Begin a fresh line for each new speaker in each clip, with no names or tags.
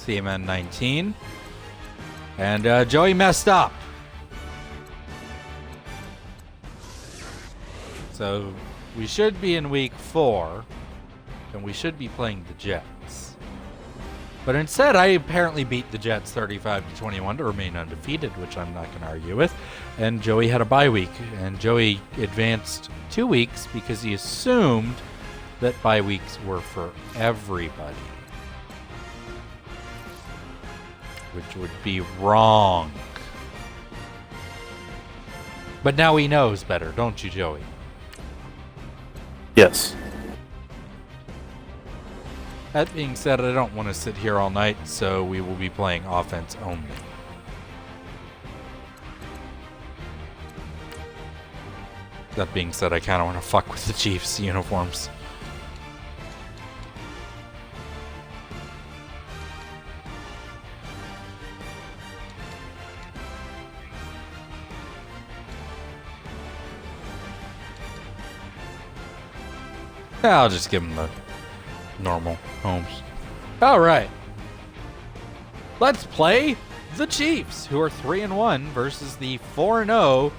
CMN19. And Joey messed up. So we should be in week 4, and we should be playing the Jets. But instead, I apparently beat the Jets 35-21 to remain undefeated, which I'm not going to argue with. And Joey had a bye week, and Joey advanced 2 weeks because he assumed that bye weeks were for everybody, which would be wrong. But now he knows better, don't you, Joey?
Yes.
That being said, I don't want to sit here all night, so we will be playing offense only. That being said, I kind of want to fuck with the Chiefs uniforms. I'll just give them the normal homes. All right. Let's play the Chiefs, who are 3-1 versus the 4-0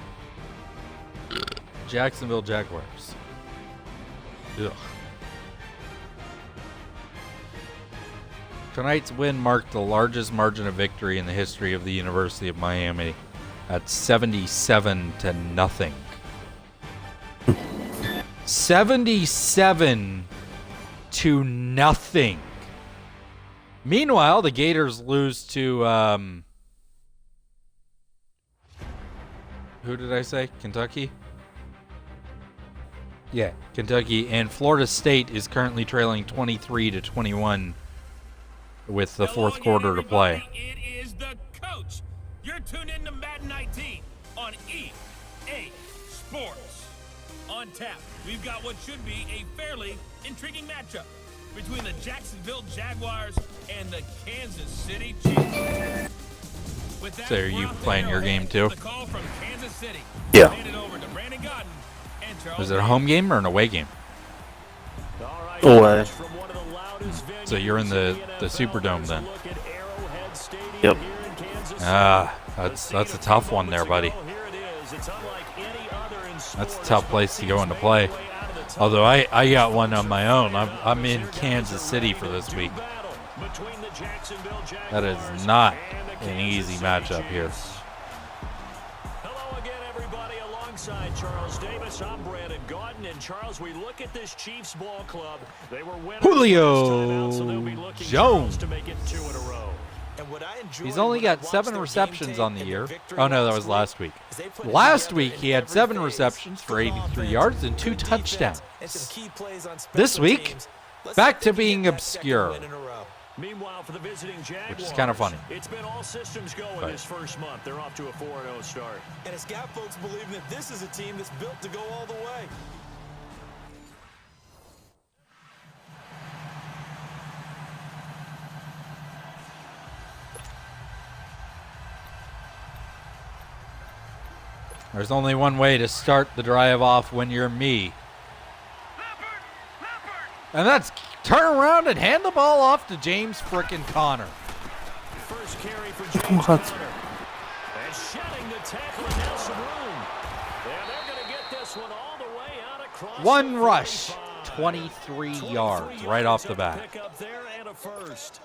Jacksonville Jaguars. Ugh. Tonight's win marked the largest margin of victory in the history of the University of Miami at 77-0. 77-0. Meanwhile, the Gators lose to who did I say? Kentucky? Yeah, Kentucky, and Florida State is currently trailing 23-21 with the fourth quarter to play.
It is the coach. You're tuned in to Madden 19 on EA Sports. On tap, we've got what should be a fairly intriguing matchup between the Jacksonville Jaguars and the Kansas City Chiefs.
So are you playing your game too?
The call from Kansas City.
Yeah.
Is it a home game or an away game?
Away.
So you're in the Superdome then?
Yep.
That's a tough one there, buddy. That's a tough place to go into play. Although I got one on my own. I'm in Kansas City for this week. That is not an easy matchup here.
Hello again, everybody. Alongside Charles Davis, I'm Brandon Gaudin. And Charles, we look at this Chiefs ball club. They were winners
Julio
so they'll be looking
Jones.
to make it 2 in a row.
He's only got 7 receptions on the year. Oh, no, that was last week. Last week, he had 7 receptions for 83 yards and 2 touchdowns. This week, back to being obscure,
Meanwhile, for the visiting Jaguars,
which is kind of funny.
It's been all systems go in this first month. They're off to a 4-0 start.
And it's got folks believing that this is a team that's built to go all the way.
There's only one way to start the drive off when you're me. And that's turn around and hand the ball off to James frickin' Conner.
First carry for James Conner. And shedding the tackle and now some room. And they're going to get this one all the way out across.
One rush, 23 yards right off the bat.
Pick up there and a first.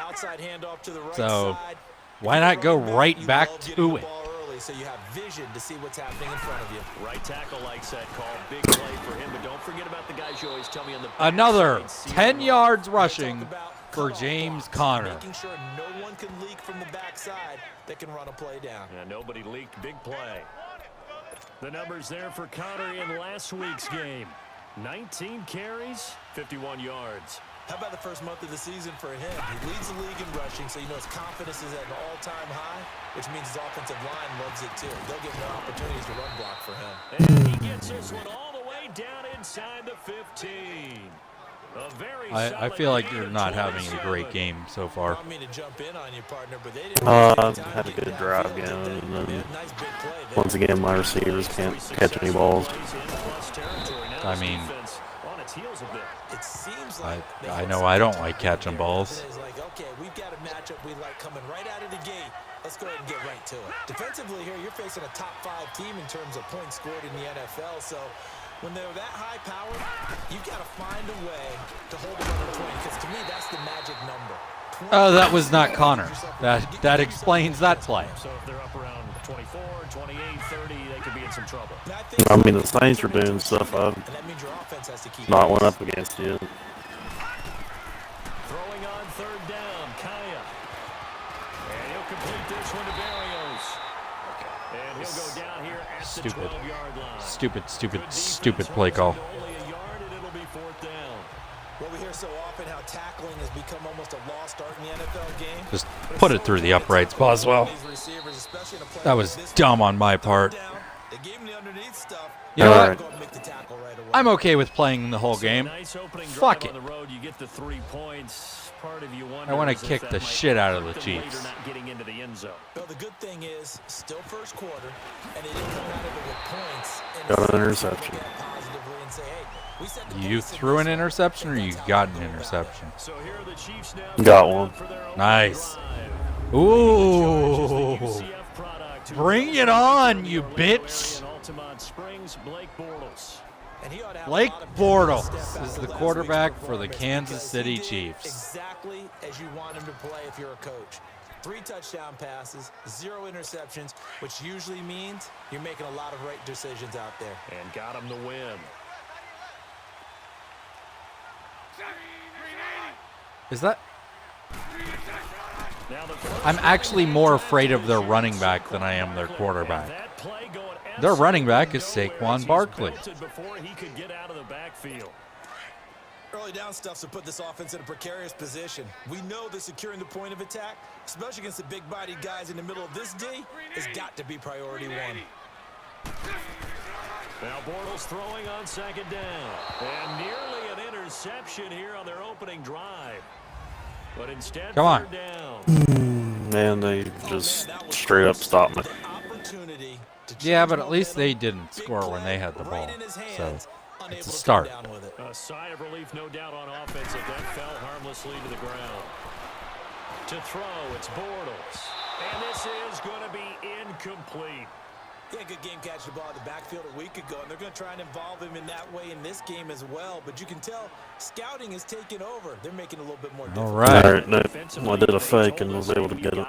Outside handoff to the right
So
side.
why not go right back to it?
So you have vision to see what's happening in front of you.
Right tackle likes that call. Big play for him, but don't forget about the guys you always tell me on the
Another 10 yards rushing for James Conner.
Making sure no one can leak from the backside that can run a play down.
Yeah, nobody leaked. Big play. The numbers there for Conner in last week's game. 19 carries, 51 yards.
How about the first month of the season for him? He leads the league in rushing, so you know his confidence is at an all-time high, which means his offensive line loves it too. They'll get more opportunities to run block for him.
And he gets this one all the way down inside the 15.
I feel like you're not having a great game so far.
I mean to jump in on you, partner, but they didn't
Had a good drive going, and then once again my receivers can't catch any balls.
I mean,
it seems like
I know I don't like catching balls.
it's like, matchup we like coming right out of the gate. Let's go ahead and get right to it. Defensively here, you're facing a top 5 team in terms of points scored in the NFL, so when they're that high powered, you got to find a way to hold them under 20, because to me, that's the magic number.
Oh, that was not Connor. That explains that play.
So if they're up around 24, 28, 30, they could be in some trouble.
I mean, the Saints are doing stuff I've not went up against yet.
Throwing on third down, Kaya. And he'll complete this one to Barrios. And he'll go down here at the 12-yard line.
Stupid play call.
Only a yard, and it'll be fourth down.
Well, we hear so often how tackling has become almost a lost art in the NFL game.
Just put it through the uprights, Boswell. That was dumb on my part. You know what? I'm okay with playing the whole game. Fuck it. I want to kick the shit out of the Chiefs.
Well, the good thing is, still first quarter, and they didn't come out of it with points.
Got an interception.
You threw an interception, or you got an interception?
Got one. Nice.
Ooh. Bring it on, you bitch. Blake Bortles is the quarterback for the Kansas City Chiefs.
Exactly as you want him to play if you're a coach. 3 touchdown passes, 0 interceptions, which usually means you're making a lot of right decisions out there.
And got him the win.
Is that? I'm actually more afraid of their running back than I am their quarterback. Their running back is Saquon Barkley.
Early down stuff to put this offense in a precarious position. We know that securing the point of attack, especially against the big-bodied guys in the middle of this D, has got to be priority 1.
Now Bortles throwing on second down. And nearly an interception here on their opening drive. But instead,
come on.
Man, they just straight up stopped me.
Yeah, but at least they didn't score when they had the ball. So it's a start.
A sigh of relief, no doubt, on offense if that fell harmlessly to the ground. To throw, it's Bortles. And this is going to be incomplete.
Yeah, good game catching the ball in the backfield a week ago, and they're going to try and involve him in that way in this game as well. But you can tell scouting is taking over. They're making it a little bit more difficult.
All right.
No, I did a fake and was able to get it.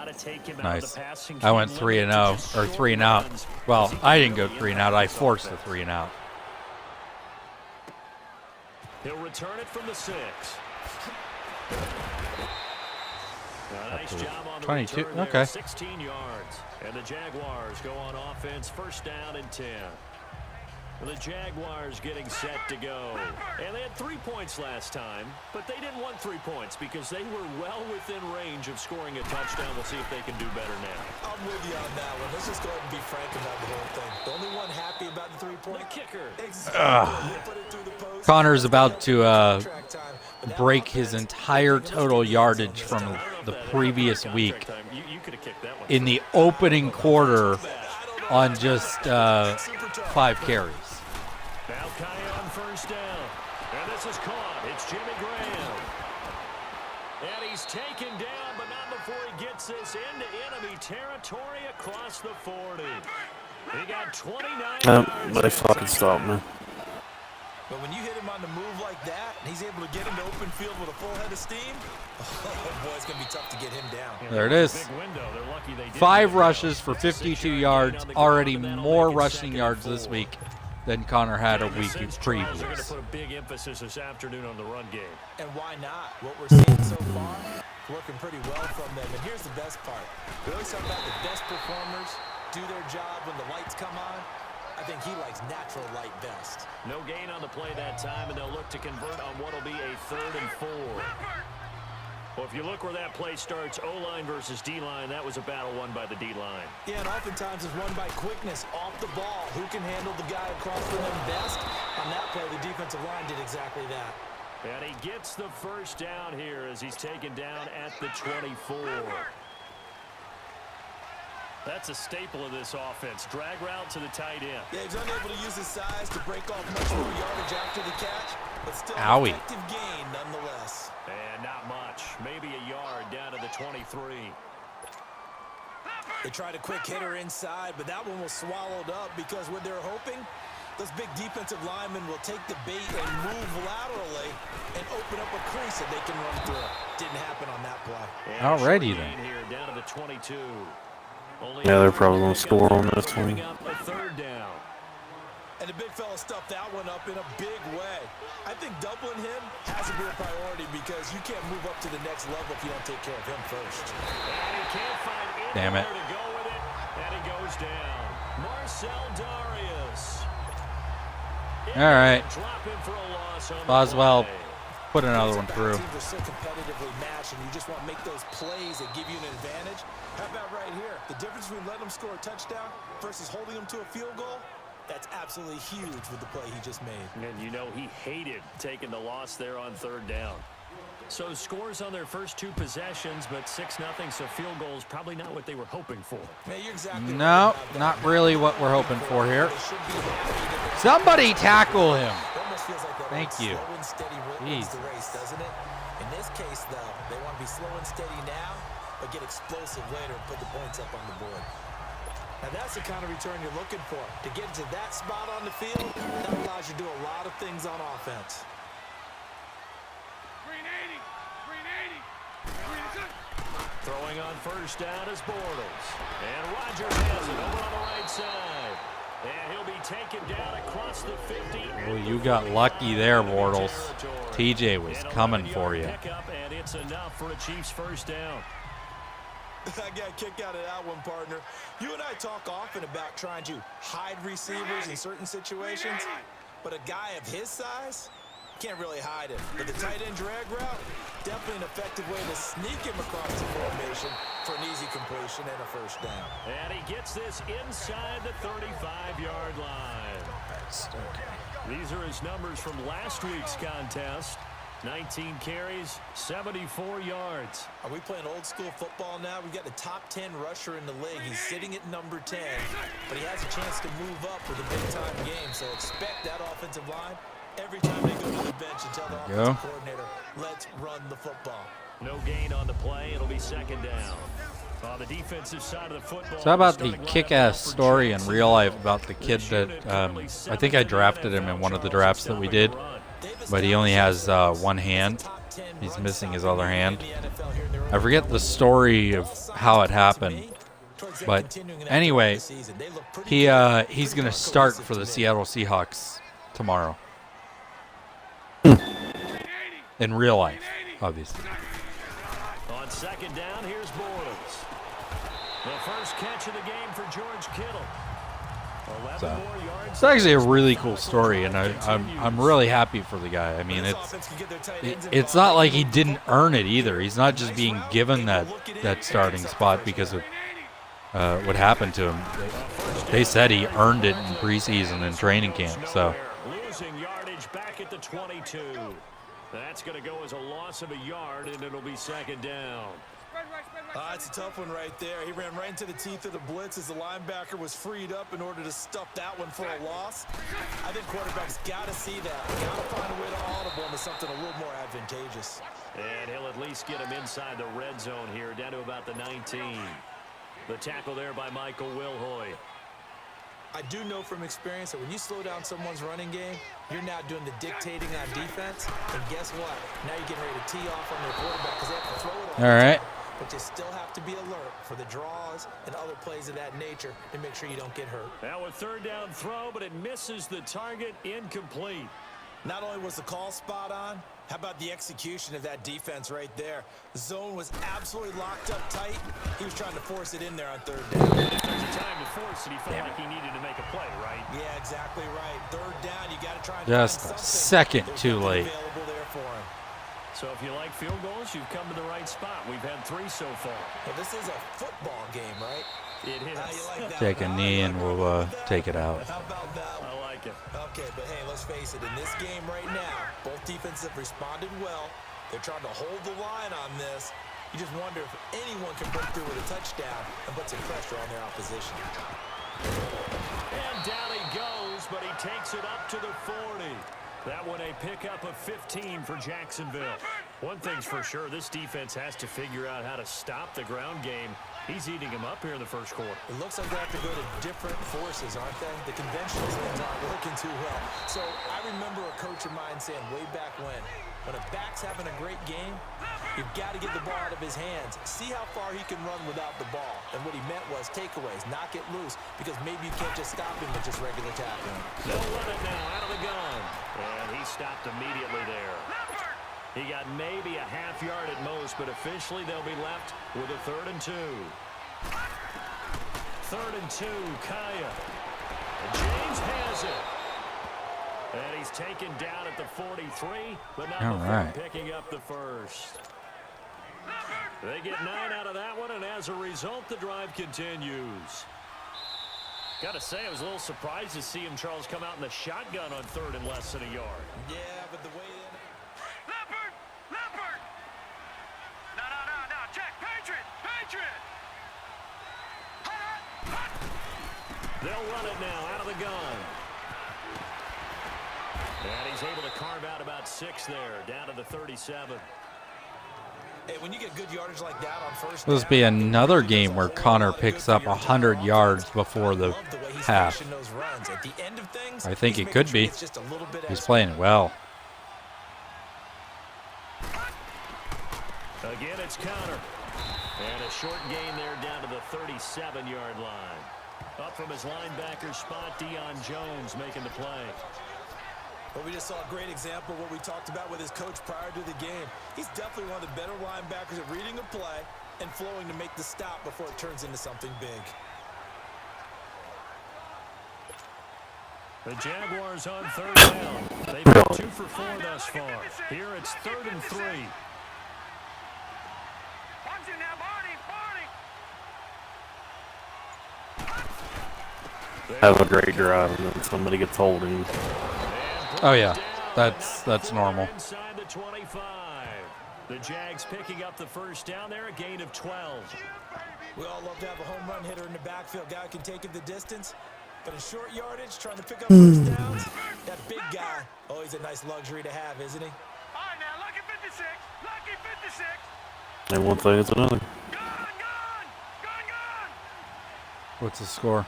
Nice. I went 3-0, or 3 and out. Well, I didn't go 3 and out. I forced the 3 and out.
He'll return it from the 6. Nice job on the
22.
return there,
Okay.
16 yards. And the Jaguars go on offense, first down and 10. The Jaguars getting set to go. And they had 3 points last time, but they didn't want 3 points because they were well within range of scoring a touchdown. We'll see if they can do better now.
I'm with you on that one. Let's just go ahead and be frank about the whole thing. The only one happy about the 3-point
kicker.
Exactly. Put it through the post.
Connor's about to break his entire total yardage from the previous week in the opening quarter on just 5 carries.
Now Kaya on first down. And this is caught. It's Jimmy Graham. And he's taken down, but not before he gets this into enemy territory across the 40. He got 29 yards.
But they fucking stopped me.
But when you hit him on the move like that, and he's able to get into open field with a full head of steam, oh boy, it's going to be tough to get him down.
There it is. 5 rushes for 52 yards. Already more rushing yards this week than Connor had a week previous.
They're going to put a big emphasis this afternoon on the run game.
And why not? What we're seeing so far, working pretty well from them. And here's the best part. We always talk about the best performers do their job when the lights come on. I think he likes natural light best.
No gain on the play that time, and they'll look to convert on what will be a 3rd and 4. Well, if you look where that play starts, O-line versus D-line, that was a battle won by the D-line.
Yeah, and oftentimes it's won by quickness off the ball. Who can handle the guy across from them best? On that play, the defensive line did exactly that.
And he gets the first down here as he's taken down at the 24. That's a staple of this offense. Drag route to the tight end.
Yeah, he's unable to use his size to break off much more yardage after the catch. but still
Owie.
an effective gain nonetheless.
And not much. Maybe a yard down to the 23.
They tried a quick hitter inside, but that one was swallowed up because what they're hoping, those big defensive linemen will take the bait and move laterally and open up a crease that they can run through. Didn't happen on that play.
Alrighty then.
Here down to the 22.
Yeah, they're probably going to score on this one.
Up a third down.
And the big fella stuffed that one up in a big way. I think doubling him has to be a priority because you can't move up to the next level if you don't take care of him first.
And he can't find
Damn it.
anywhere to go with it, and he goes down. Marcel Darius.
All right.
Drop in for a loss on the
Boswell,
play.
put another one through.
Teams are so competitively matched, and you just want to make those plays that give you an advantage. How about right here? The difference between letting them score a touchdown versus holding them to a field goal, that's absolutely huge with the play he just made.
And you know he hated taking the loss there on third down. So scores on their first two possessions, but 6-0, so field goal is probably not what they were hoping for.
Man, you're exactly
No,
right about that.
not really what we're hoping for here.
They should be happy that they-
Somebody tackle him.
It almost feels like that
Thank
old
you.
slow and steady wins the
Jeez.
race, doesn't it? In this case, though, they want to be slow and steady now, but get explosive later and put the points up on the board. Now that's the kind of return you're looking for. To get to that spot on the field, that allows you to do a lot of things on offense.
Throwing on first down is Bortles. And Rodgers has it over on the right side. And he'll be taken down across the 50.
Well, you got lucky there, Bortles. TJ was coming for you.
Pickup, and it's enough for a Chiefs first down.
I got a kick out of that one, partner. You and I talk often about trying to hide receivers in certain situations, but a guy of his size can't really hide it. But the tight end drag route, definitely an effective way to sneak him across the formation for an easy completion and a first down.
And he gets this inside the 35-yard line. These are his numbers from last week's contest. 19 carries, 74 yards.
Are we playing old school football now? We've got the top 10 rusher in the league. He's sitting at number 10, but he has a chance to move up with a big-time game. So expect that offensive line every time they go to the bench and tell the offensive coordinator, let's run the football.
No gain on the play. It'll be second down. On the defensive side of the football.
So how about the kick-ass story in real life about the kid that I think I drafted him in one of the drafts that we did, but he only has one hand. He's missing his other hand. I forget the story of how it happened, but anyway, he's going to start for the Seattle Seahawks tomorrow. In real life, obviously.
On second down, here's Bortles. The first catch of the game for George Kittle. 11 more yards.
It's actually a really cool story, and I'm really happy for the guy. I mean, it's not like he didn't earn it either. He's not just being given that starting spot because of what happened to him. They said he earned it in preseason and training camp. So
Losing yardage back at the 22. That's going to go as a loss of a yard, and it'll be second down.
It's a tough one right there. He ran right into the teeth of the blitz as the linebacker was freed up in order to stuff that one for a loss. I think quarterbacks got to see that. Got to find a way to audible him to something a little more advantageous.
And he'll at least get him inside the red zone here, down to about the 19. The tackle there by Michael Wilhoit.
I do know from experience that when you slow down someone's running game, you're now doing the dictating on defense. And guess what? Now you're getting ready to tee off on their quarterback because they have to throw it
all right.
But you still have to be alert for the draws and other plays of that nature to make sure you don't get hurt.
Now a third down throw, but it misses the target, incomplete.
Not only was the call spot on, how about the execution of that defense right there? The zone was absolutely locked up tight. He was trying to force it in there on third down.
There's a time to force it. He felt like he needed to make a play, right?
Yeah, exactly right. Third down, you got to try and
Just
find
a
something.
second
There's
too
nothing
late.
available there for him.
So if you like field goals, you've come to the right spot. We've had 3 so far.
Well, this is a football game, right?
It is.
How you like that?
Take a knee and we'll take it out.
How about that?
I like it.
Okay, but hey, let's face it. In this game right now, both defenses have responded well. They're trying to hold the line on this. You just wonder if anyone can break through with a touchdown and put some pressure on their opposition.
And down he goes, but he takes it up to the 40. That one a pickup of 15 for Jacksonville. One thing's for sure, this defense has to figure out how to stop the ground game. He's eating him up here in the first quarter.
It looks like they have to go to different forces, aren't they? The conventional things aren't working too well. So I remember a coach of mine saying way back when a back's having a great game, you've got to get the ball out of his hands. See how far he can run without the ball. And what he meant was takeaways, knock it loose, because maybe you can't just stop him with just regular tackling.
They'll run it now out of the gun. And he stopped immediately there. He got maybe a half yard at most, but officially they'll be left with a 3rd and 2. 3rd and 2, Kaya. And James has it. And he's taken down at the 43, but not before picking up the first. They get 9 out of that one, and as a result, the drive continues. Got to say, I was a little surprised to see him, Charles, come out in the shotgun on 3rd and less than a yard.
Yeah, but the way
Leopard! No, check, Patriot!
They'll run it now out of the gun. And he's able to carve out about 6 there, down to the 37.
Hey, when you get good yardage like that on first
This will be another game where Connor picks up 100 yards before the half. I think it could be. He's playing well.
Again, it's Connor. And a short gain there down to the 37-yard line. Up from his linebacker spot, Deion Jones making the play.
But we just saw a great example of what we talked about with his coach prior to the game. He's definitely one of the better linebackers at reading a play and flowing to make the stop before it turns into something big.
The Jaguars on 3rd down. They've got 2 for 4 thus far. Here it's 3rd and 3.
Have a great drive, and then somebody gets holding.
Oh yeah, that's normal.
Inside the 25. The Jags picking up the first down there, a gain of 12.
We all love to have a home run hitter in the backfield. Guy who can take it the distance. But in short yardage, trying to pick up first downs, that big guy, oh, he's a nice luxury to have, isn't he?
All right, now, lucky 56.
And one thing is another.
Gone.
What's the score?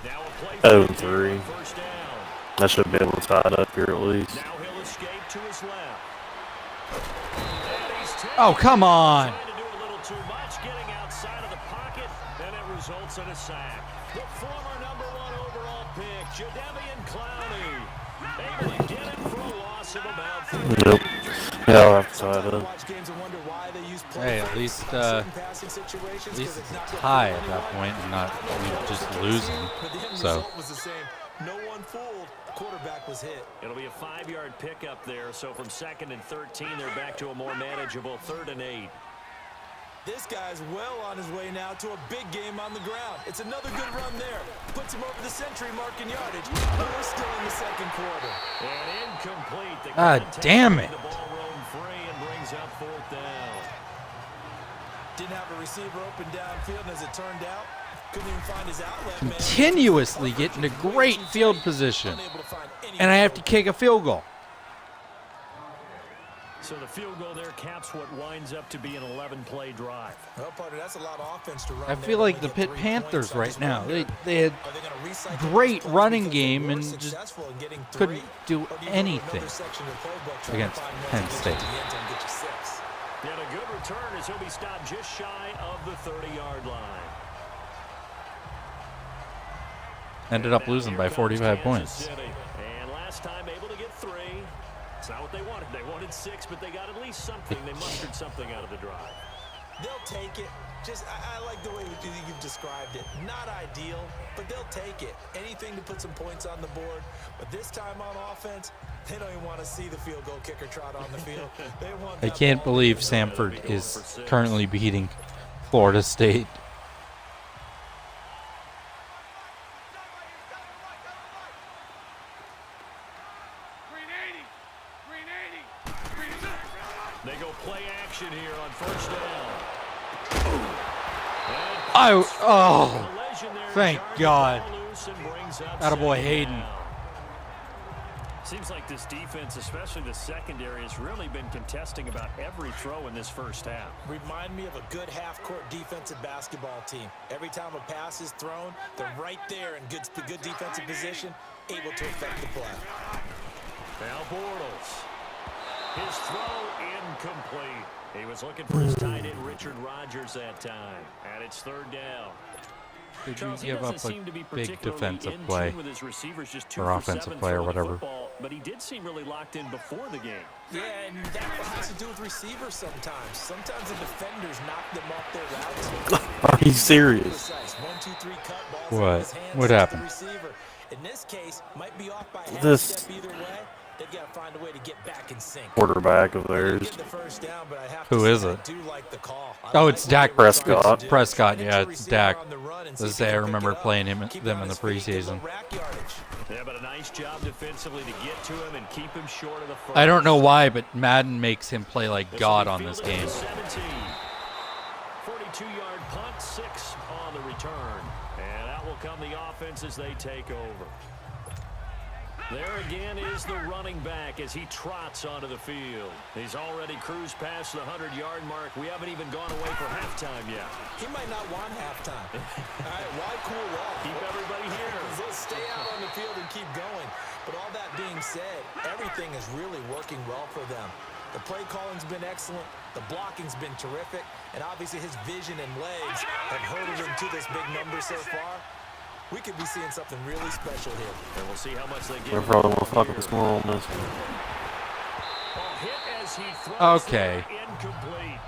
Now a play
0-3.
first down.
I should be able to tie it up here at least.
Now he'll escape to his left.
Oh, come on.
Trying to do a little too much, getting outside of the pocket, and it results in a sack. The former #1 overall pick, Jadeveon Clowney, able to get him for a loss of about 3.
Yep. Yeah, I'll have to tie it up.
Hey, at least it's a tie at that point and not just losing. So.
No one fooled. The quarterback was hit.
It'll be a 5-yard pickup there, so from 2nd and 13, they're back to a more manageable 3rd and 8.
This guy's well on his way now to a big game on the ground. It's another good run there. Puts him over the century mark in yardage. But we're still in the second quarter.
And incomplete.
Damn it.
The ball roamed free and brings up 4th down.
Didn't have a receiver open downfield, and as it turned out, couldn't even find his outlet man.
Continuously get into great field position. And I have to kick a field goal.
So the field goal there caps what winds up to be an 11-play drive.
Well, partner, that's a lot of offense to run.
I feel like the Pitt Panthers right now. They had great running game and just couldn't do anything against Penn State.
And a good return as he'll be stopped just shy of the 30-yard line.
Ended up losing by 45 points.
And last time able to get 3. It's not what they wanted. They wanted 6, but they got at least something. They mustered something out of the drive.
They'll take it. Just, I like the way you've described it. Not ideal, but they'll take it. Anything to put some points on the board. But this time on offense, they don't even want to see the field goal kicker trot on the field. They want
I can't believe Samford is currently beating Florida State.
They go play action here on first down.
Thank God. Attaboy Hayden.
Seems like this defense, especially the secondary, has really been contesting about every throw in this first half.
Remind me of a good half-court defensive basketball team. Every time a pass is thrown, they're right there in good defensive position, able to affect the play.
Now Bortles. His throw incomplete. He was looking for his tight end Richard Rodgers that time. And it's third down.
Did you
Charles,
give up
seem to be
a big
particularly
defensive
in
play
tune with his receivers, just 2
or
for
offensive
7
play or
throwing the
whatever?
football, but he did seem really locked in before the game.
Yeah, and that has to do with receivers sometimes. Sometimes the defenders knock them off their routes.
Are you serious?
1, 2, 3 cut balls
What?
in his hands
What
to the
happened?
receiver. In this case, might be off by half
This
step either way. They've got to find a way to get back in sync.
quarterback of theirs.
Get the first down, but I have
Who
to
is
say,
it?
I do like the call.
Oh, it's Dak
Prescott.
It's Prescott, yeah, it's Dak. Let's say I remember playing them in the preseason.
Yeah, but a nice job defensively to get to him and keep him short of the first.
I don't know why, but Madden makes him play like God on this game.
42-yard punt, 6 on the return. And out will come the offense as they take over. There again is the running back as he trots onto the field. He's already cruised past the 100-yard mark. We haven't even gone away for halftime yet.
He might not want halftime. All right, why cool off?
Keep everybody here.
Let's stay out on the field and keep going. But all that being said, everything is really working well for them. The play calling's been excellent. The blocking's been terrific. And obviously his vision and legs have herded him to this big number so far. We could be seeing something really special here.
And we'll see how much they get.
We're probably gonna fuck with more on this.
Hit as he throws
Okay.
incomplete.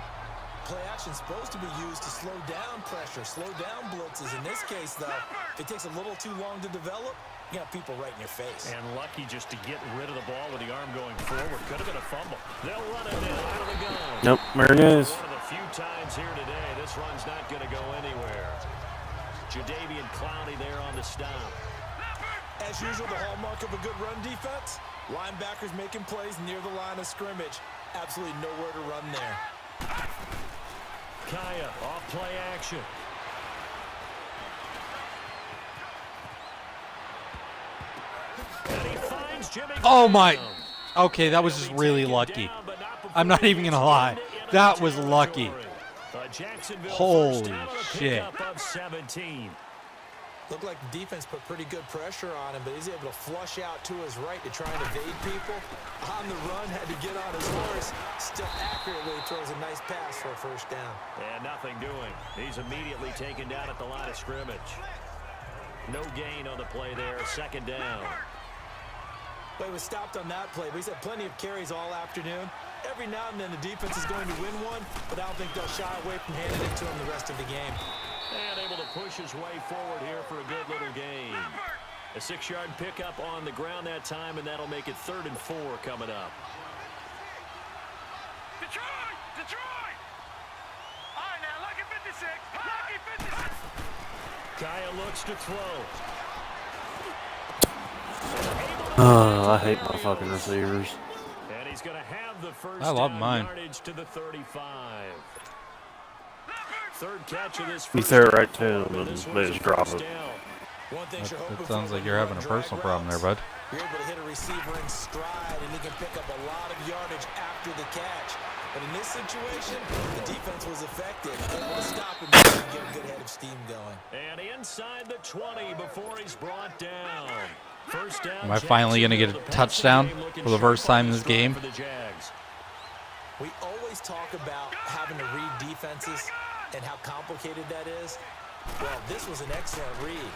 Play action's supposed to be used to slow down pressure, slow down blitzes. In this case, though, if it takes a little too long to develop, you got people right in your face.
And lucky just to get rid of the ball with the arm going forward. Could have been a fumble. They'll run it in out of the gun.
Nope, there it is.
One of the few times here today, this run's not going to go anywhere. Jadeveon Clowney there on the stop.
As usual, the hallmark of a good run defense, linebackers making plays near the line of scrimmage. Absolutely nowhere to run there.
Kaya off play action. And he finds Jimmy
Oh my.
Graham.
Okay, that was just really lucky. I'm not even gonna lie. That was lucky. Holy shit.
Of 17.
Looked like the defense put pretty good pressure on him, but he's able to flush out to his right to try and evade people. On the run, had to get on his horse. Still accurately throws a nice pass for a first down.
And nothing doing. He's immediately taken down at the line of scrimmage. No gain on the play there. Second down.
But he was stopped on that play, but he's had plenty of carries all afternoon. Every now and then the defense is going to win one, but I don't think they'll shy away from handing it to him the rest of the game.
And able to push his way forward here for a good little gain. A 6-yard pickup on the ground that time, and that'll make it 3rd and 4 coming up.
Detroit! Detroit! All right, now, lucky 56. Lucky 56.
Kaya looks to throw.
I hate my fucking receivers.
And he's going to have the first
I love
down
mine.
yardage to the 35. Third catch of this
You
first
throw it
half.
right to him and they just drop it.
One thing you're hoping
That
for
sounds
when
like you're having a
run
personal
drag
problem there,
routes,
bud.
You're able to hit a receiver in stride, and he can pick up a lot of yardage after the catch. But in this situation, the defense was effective. Able to stop him and get a good head of steam going.
And inside the 20 before he's brought down. First down.
Am I finally going to get a touchdown for the first time in this game?
For the Jags.
We always talk about having to read defenses and how complicated that is. Well, this was an excellent read.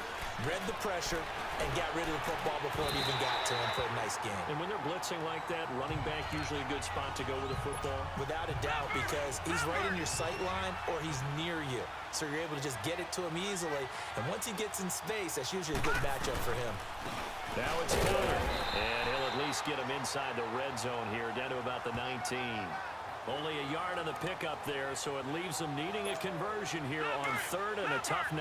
Read the pressure and got rid of the football before it even got to him for a nice game.
And when they're blitzing like that, running back usually a good spot to go with the football.
Without a doubt, because he's right in your sight line or he's near you. So you're able to just get it to him easily. And once he gets in space, that's usually a good matchup for him.
Now it's Miller. And he'll at least get him inside the red zone here, down to about the 19. Only a yard on the pickup there, so it leaves them needing a conversion here on 3rd and a tough 9.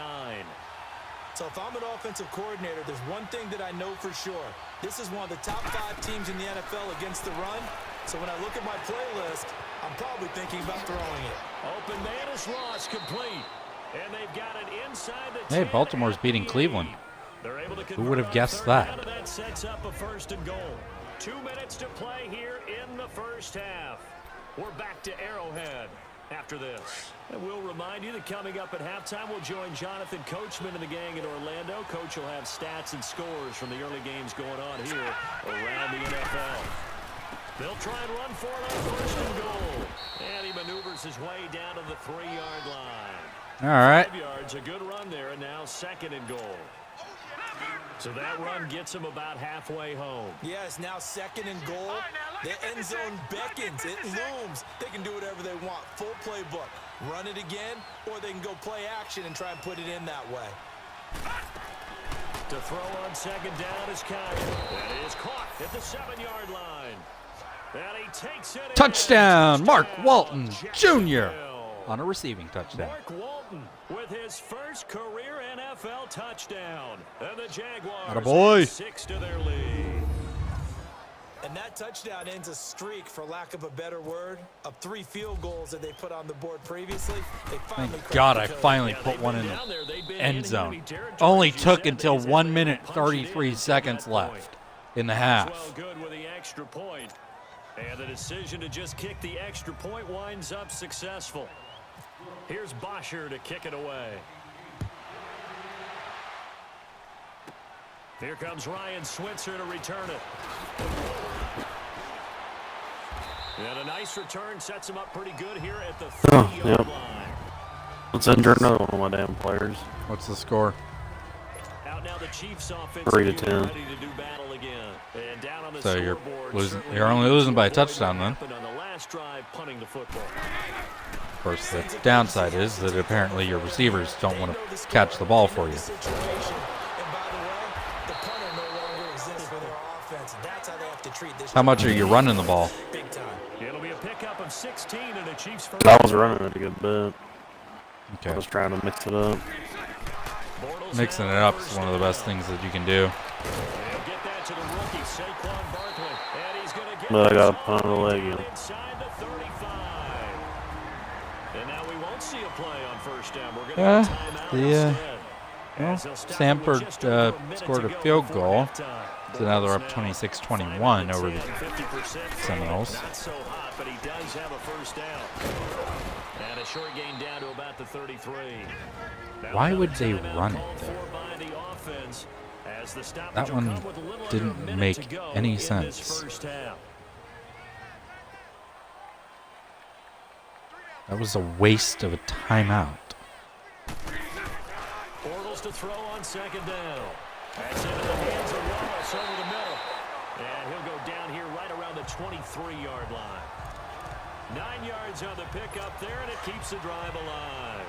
So if I'm an offensive coordinator, there's one thing that I know for sure. This is one of the top 5 teams in the NFL against the run. So when I look at my playlist, I'm probably thinking about throwing it.
Open man is lost, complete. And they've got it inside the 10.
Hey, Baltimore's beating Cleveland.
They're able to
Who would have
convert
guessed
on 3rd
that?
down, and that sets up a 1st and goal. 2 minutes to play here in the first half. We're back to Arrowhead after this. And we'll remind you that coming up at halftime, we'll join Jonathan Coachman and the gang in Orlando. Coach will have stats and scores from the early games going on here around the NFL. They'll try and run for it on first and goal. And he maneuvers his way down to the 3-yard line.
All right.
5 yards, a good run there, and now second and goal. So that run gets him about halfway home.
Yes, now second and goal. The end zone beckons. It looms. They can do whatever they want. Full playbook. Run it again, or they can go play action and try and put it in that way.
To throw on second down is Kyle. That is caught at the 7-yard line. And he takes it.
Touchdown, Mark Walton Jr.
Hill.
on a receiving touchdown.
Mark Walton with his first career NFL touchdown. And the Jaguars
Attaboy.
add 6 to their lead.
And that touchdown ends a streak, for lack of a better word, of 3 field goals that they put on the board previously. They finally
Thank
cracked
God
the
I
code.
finally
Yeah,
put
they've
one
been
in
down there. They've been
end
in
zone.
enemy territory.
Only
As you
took
said,
until
they
1
said
minute,
they punched it in
33
to get
seconds
that point.
left in the
Well
half.
good with the extra point. And the decision to just kick the extra point winds up successful. Here's Bosher to kick it away. Here comes Ryan Switzer to return it. And a nice return sets him up pretty good here at the 3-yard
yep.
line.
Let's injure another one of my damn players.
What's the score?
Out now the Chiefs offense
3-10.
ready to do battle again. And down on the
So you're
scoreboard,
losing.
certainly
You're only losing by a
avoid what
touchdown then.
happened on the last drive, punting the football.
Of course, the downside is that apparently your receivers don't want to catch the ball for you.
And by the way, the punter no longer exists for their offense. That's how they have to treat this.
How much are you running the ball?
Big time.
It'll be a pickup of 16 and the Chiefs first.
I was running it a good bit. I
Okay.
was trying to mix it up.
Bortles
Mixing
now
it up
first
is one of the
down.
best things that you can do.
They'll get that to the rookie, Saquon Barkley. And he's going to get
But I
this
got a
all
punt of the leg in.
inside the 35. And now we won't see a play on first down. We're going to
Yeah,
have a timeout
the,
instead.
well,
As they'll stop it
Samford,
with just over a minute
scored
to
a
go
field
before
goal.
halftime.
So now they're up
Bortles
26-21
5
over
of
the
10, 50%
Seminoles.
Not so hot, but he does have a first down. And a short gain down to about the 33. Now
Why
another
would they
timeout
run it
called
there?
for by the offense, as the stoppage
That
will
one
come with a little under a
didn't
minute
make
to go
any
in this
sense.
first half.
That was a waste of a timeout.
Bortles to throw on second down. That's into the hands of Wallace over the middle. And he'll go down here right around the 23-yard line. 9 yards on the pickup there, and it keeps the drive alive.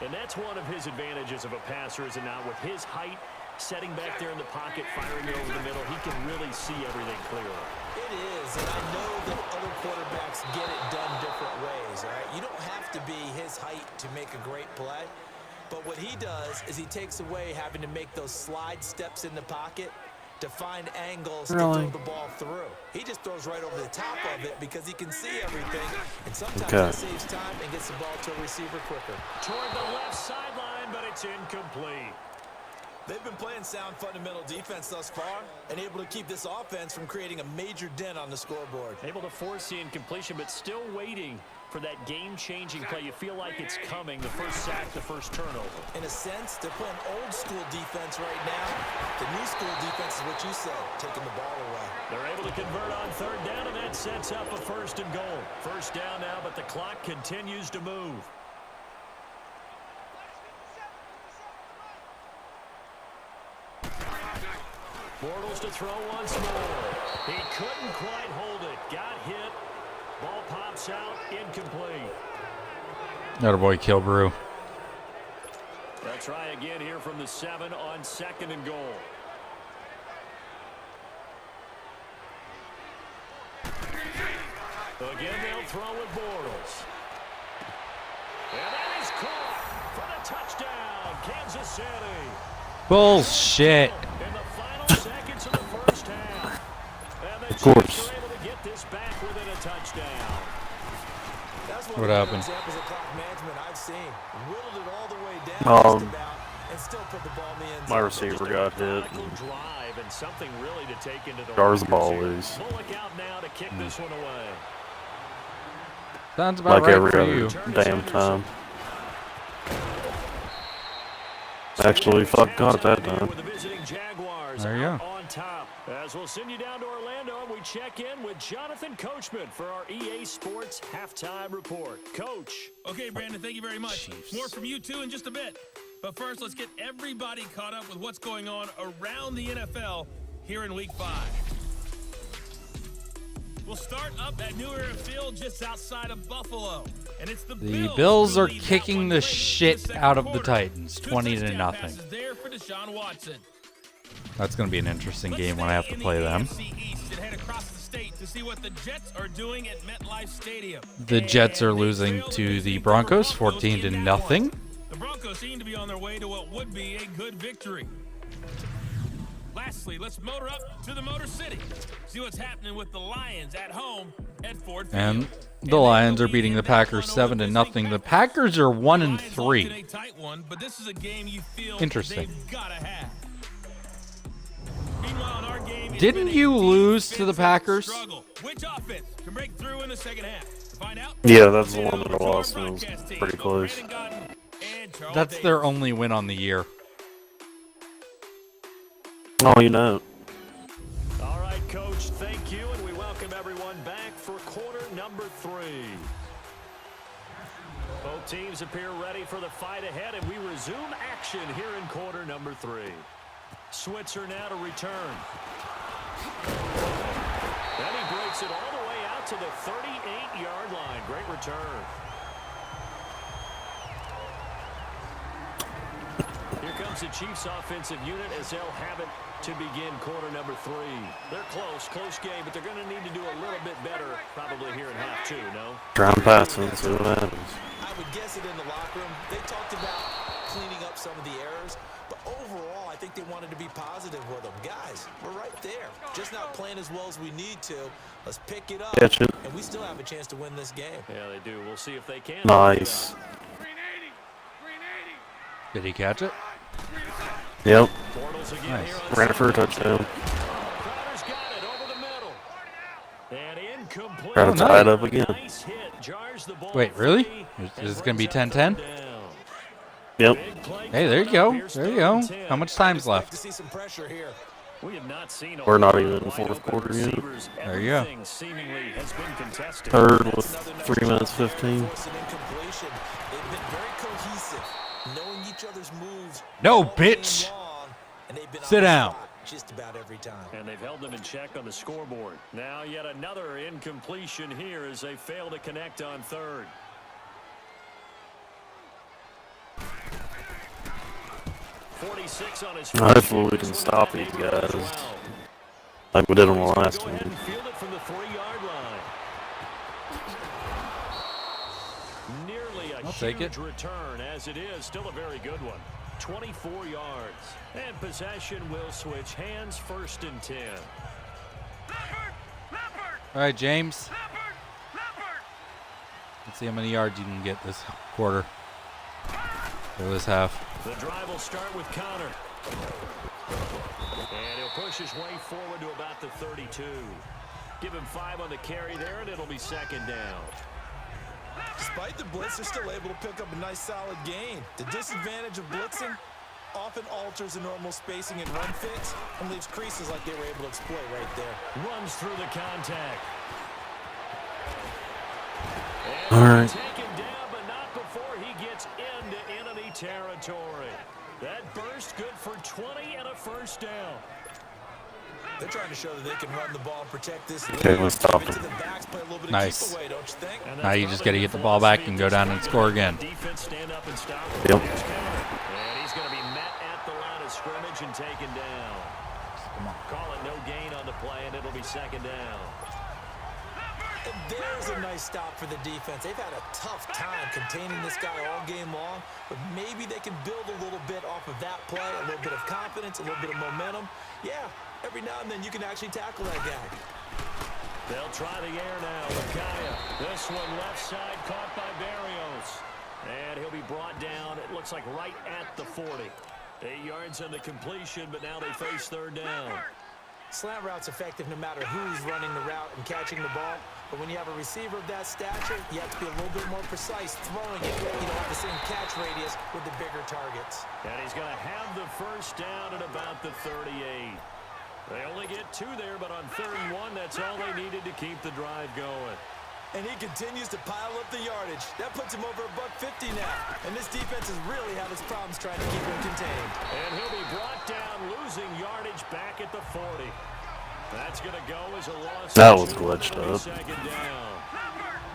And that's one of his advantages of a passer, is it not? With his height, setting back there in the pocket, firing it over the middle, he can really see everything clearly.
It is, and I know that other quarterbacks get it done different ways, all right? You don't have to be his height to make a great play, but what he does is he takes away having to make those slide steps in the pocket to find angles to throw the ball through. He just throws right over the top of it because he can see everything, and sometimes that saves time and gets the ball to a receiver quicker.
Toward the left sideline, but it's incomplete.
They've been playing sound fundamental defense thus far and able to keep this offense from creating a major dent on the scoreboard.
Able to force the incompletion, but still waiting for that game-changing play. You feel like it's coming, the first sack, the first turnover.
In a sense, they're playing old school defense right now. The new school defense is what you said, taking the ball away.
They're able to convert on third down, and that sets up a first and goal. First down now, but the clock continues to move. Bortles to throw once more. He couldn't quite hold it. Got hit. Ball pops out, incomplete.
Attaboy, Kilbrew.
They'll try again here from the 7 on second and goal. Again, they'll throw with Bortles. And that is caught for the touchdown, Kansas City.
Bullshit.
In the final seconds of the first half. And the
Of course.
Chiefs are able to get this back within a touchdown.
That's one
What
of the
happened?
examples of clock management I've seen. Whittled it all the way down just about, and still put the ball in the end
My
zone.
receiver got hit.
Drive and something really to take into the
Jars the ball
here.
loose.
Bullock out now to kick this one away.
Sounds about
Like
right
every
for
other
you.
damn time. Actually, fuck, got it that time.
There you go.
On top. As we'll send you down to Orlando, and we check in with Jonathan Coachman for our EA Sports halftime report. Coach.
Okay, Brandon, thank you very much.
Chiefs.
More from you, too, in just a bit. But first, let's get everybody caught up with what's going on around the NFL here in Week 5. We'll start up at New Era Field just outside of Buffalo. And it's the
Bills
who
are
lead that
kicking
one
the
late
shit
in the
out of
second
the
quarter.
Titans,
2
20 to
touchdown
nothing.
passes there for Deshaun Watson.
That's going to be an interesting
Let's
game when I have
stay
to
in
play
the
them.
AFC East and head across the state to see what the Jets are doing at MetLife Stadium.
The Jets are
And they
losing
trail
to
New
the
England
Broncos,
Broncos
14 to
in that
nothing.
one. The Broncos seem to be on their way to what would be a good victory. Lastly, let's motor up to the Motor City. See what's happening with the Lions at home at Ford Field.
And the Lions are beating the Packers 7 to nothing. The Packers are 1 and 3.
But this is a game you feel
Interesting.
they've gotta have. Meanwhile, in our game, it's
Didn't
been a
you lose to the
defensive
Packers?
struggle. Which offense can break through in the second half? To find out,
Yeah, that's the
we'll
one
head
that I
over to our
lost, and it was
broadcast team.
pretty close.
Brandon Gaudin and Charles
That's
Davis.
their only win on the year.
Oh, you know.
All right, Coach, thank you, and we welcome everyone back for quarter number 3. Both teams appear ready for the fight ahead, and we resume action here in quarter number 3. Switzer now to return. Then he breaks it all the way out to the 38-yard line. Great return. Here comes the Chiefs offensive unit as they'll have it to begin quarter number 3. They're close game, but they're going to need to do a little bit better probably here in half 2, no?
Try and pass it and see what happens.
I would guess it in the locker room. They talked about cleaning up some of the errors, but overall, I think they wanted to be positive with them. Guys, we're right there. Just not playing as well as we need to. Let's pick it up,
Catch it.
and we still have a chance to win this game.
Yeah, they do. We'll see if they can.
Nice.
Did he catch it?
Yep.
Bortles again
Nice.
here on
Ran it for a touchdown.
Crowder's got it over the middle. And incomplete.
Try to tie it up again.
Nice hit. Jars the ball
Wait, really?
free
Is
and
this going to be
brings out
10-10?
third down.
Yep.
Big play
Hey, there you
coming
go.
up. Here's
There you
third
go.
and 10.
How much time's
Like
left?
to see some pressure here.
We have not seen a
We're not
whole
even
lot
in the
of
fourth
wide-open
quarter yet.
receivers.
There you go.
Everything seemingly has been contested.
Third
That's
with
another nice
3 minutes
job
15.
forcing incompletion. They've been very cohesive, knowing each other's moves.
No,
all game
bitch.
long, and they've been
Sit
on the
down.
spot just about every time.
And they've held them in check on the scoreboard. Now yet another incompletion here as they fail to connect on third. On his
Hopefully we can stop these guys like we did on the last one.
Field it from the 3-yard line. Nearly a
I'll take
huge
it.
return, as it is still a very good one. 24 yards. And possession will switch hands, 1st and 10.
All right, James. Let's see how many yards you can get this quarter. Or this half.
The drive will start with Connor. And he'll push his way forward to about the 32. Give him 5 on the carry there, and it'll be 2nd down.
Despite the blitz, they're still able to pick up a nice solid gain. The disadvantage of blitzing often alters the normal spacing and run fits and leaves creases like they were able to exploit right there.
Runs through the contact.
All right.
Taken down, but not before he gets into enemy territory. That burst good for 20 and a 1st down.
They're trying to show that they can run the ball and protect this lead.
Okay, let's stop
Give it to
them.
the backs, play a little bit of
Nice.
keep away, don't you think?
And
Now
that's
you just
probably
got to
the
get the ball back and go
philosophy
down and score again.
Defense stand up and stop.
Yep.
Here's Connor. And he's going to be met at the line of scrimmage and taken down.
Come on.
Call it no gain on the play, and it'll be 2nd down.
And there's a nice stop for the defense. They've had a tough time containing this guy all game long, but maybe they can build a little bit off of that play, a little bit of confidence, a little bit of momentum. Yeah, every now and then you can actually tackle that guy.
They'll try the air now with Kaya. This one left side caught by Barrios. And he'll be brought down, it looks like right at the 40. 8 yards on the completion, but now they face third down.
Slant route's effective no matter who's running the route and catching the ball. But when you have a receiver of that stature, you have to be a little bit more precise throwing it. You don't have the same catch radius with the bigger targets.
And he's going to have the first down at about the 38. They only get 2 there, but on 3rd and 1, that's all they needed to keep the drive going.
And he continues to pile up the yardage. That puts him over $150 now. And this defense has really had its problems trying to keep him contained.
And he'll be brought down, losing yardage back at the 40. That's going to go as a loss.
That was glitched up.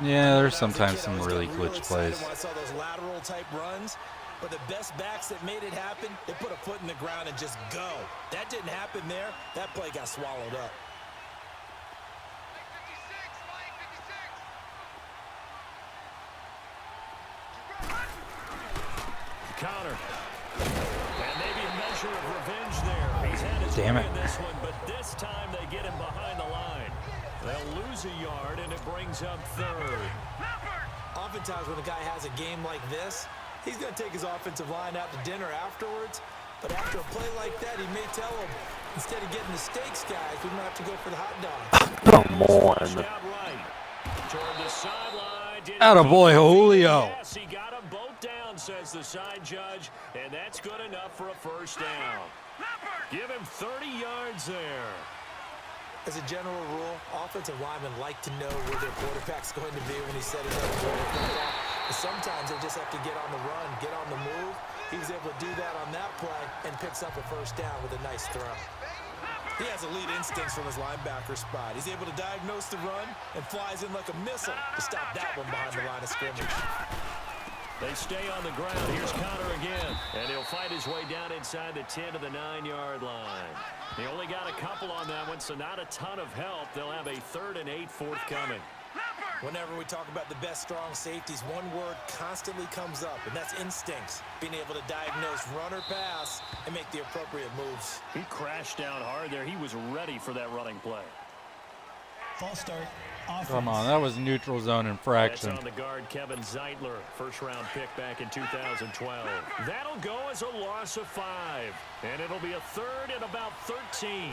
Yeah, there's sometimes some really glitch plays.
When I saw those lateral type runs, but the best backs that made it happen, they put a foot in the ground and just go. That didn't happen there. That play got swallowed up.
Connor. And maybe a measure of revenge there. He's had his
Damn
way
it.
in this one, but this time they get him behind the line. They'll lose a yard, and it brings up 3rd.
Oftentimes when a guy has a game like this, he's going to take his offensive line out to dinner afterwards. But after a play like that, he may tell him, instead of getting the steaks, guys, we might have to go for the hot dogs.
Come on.
Toward the sideline.
Attaboy, Julio.
Yes, he got them both down, says the side judge, and that's good enough for a first down. Give him 30 yards there.
As a general rule, offensive linemen like to know where their quarterback's going to be when he's setting up the football. But sometimes they just have to get on the run, get on the move. He was able to do that on that play and picks up a first down with a nice throw. He has elite instincts from his linebacker spot. He's able to diagnose the run and flies in like a missile to stop that one behind the line of scrimmage.
They stay on the ground. Here's Connor again. And he'll fight his way down inside the 10 to the 9-yard line. He only got a couple on that one, so not a ton of help. They'll have a 3rd and 8 forthcoming.
Whenever we talk about the best strong safeties, one word constantly comes up, and that's instincts. Being able to diagnose run or pass and make the appropriate moves.
He crashed down hard there. He was ready for that running play.
False start. Offense.
Come on, that was neutral zone infraction.
That's on the guard, Kevin Zeitler, first-round pick back in 2012. That'll go as a loss of 5, and it'll be a 3rd and about 13.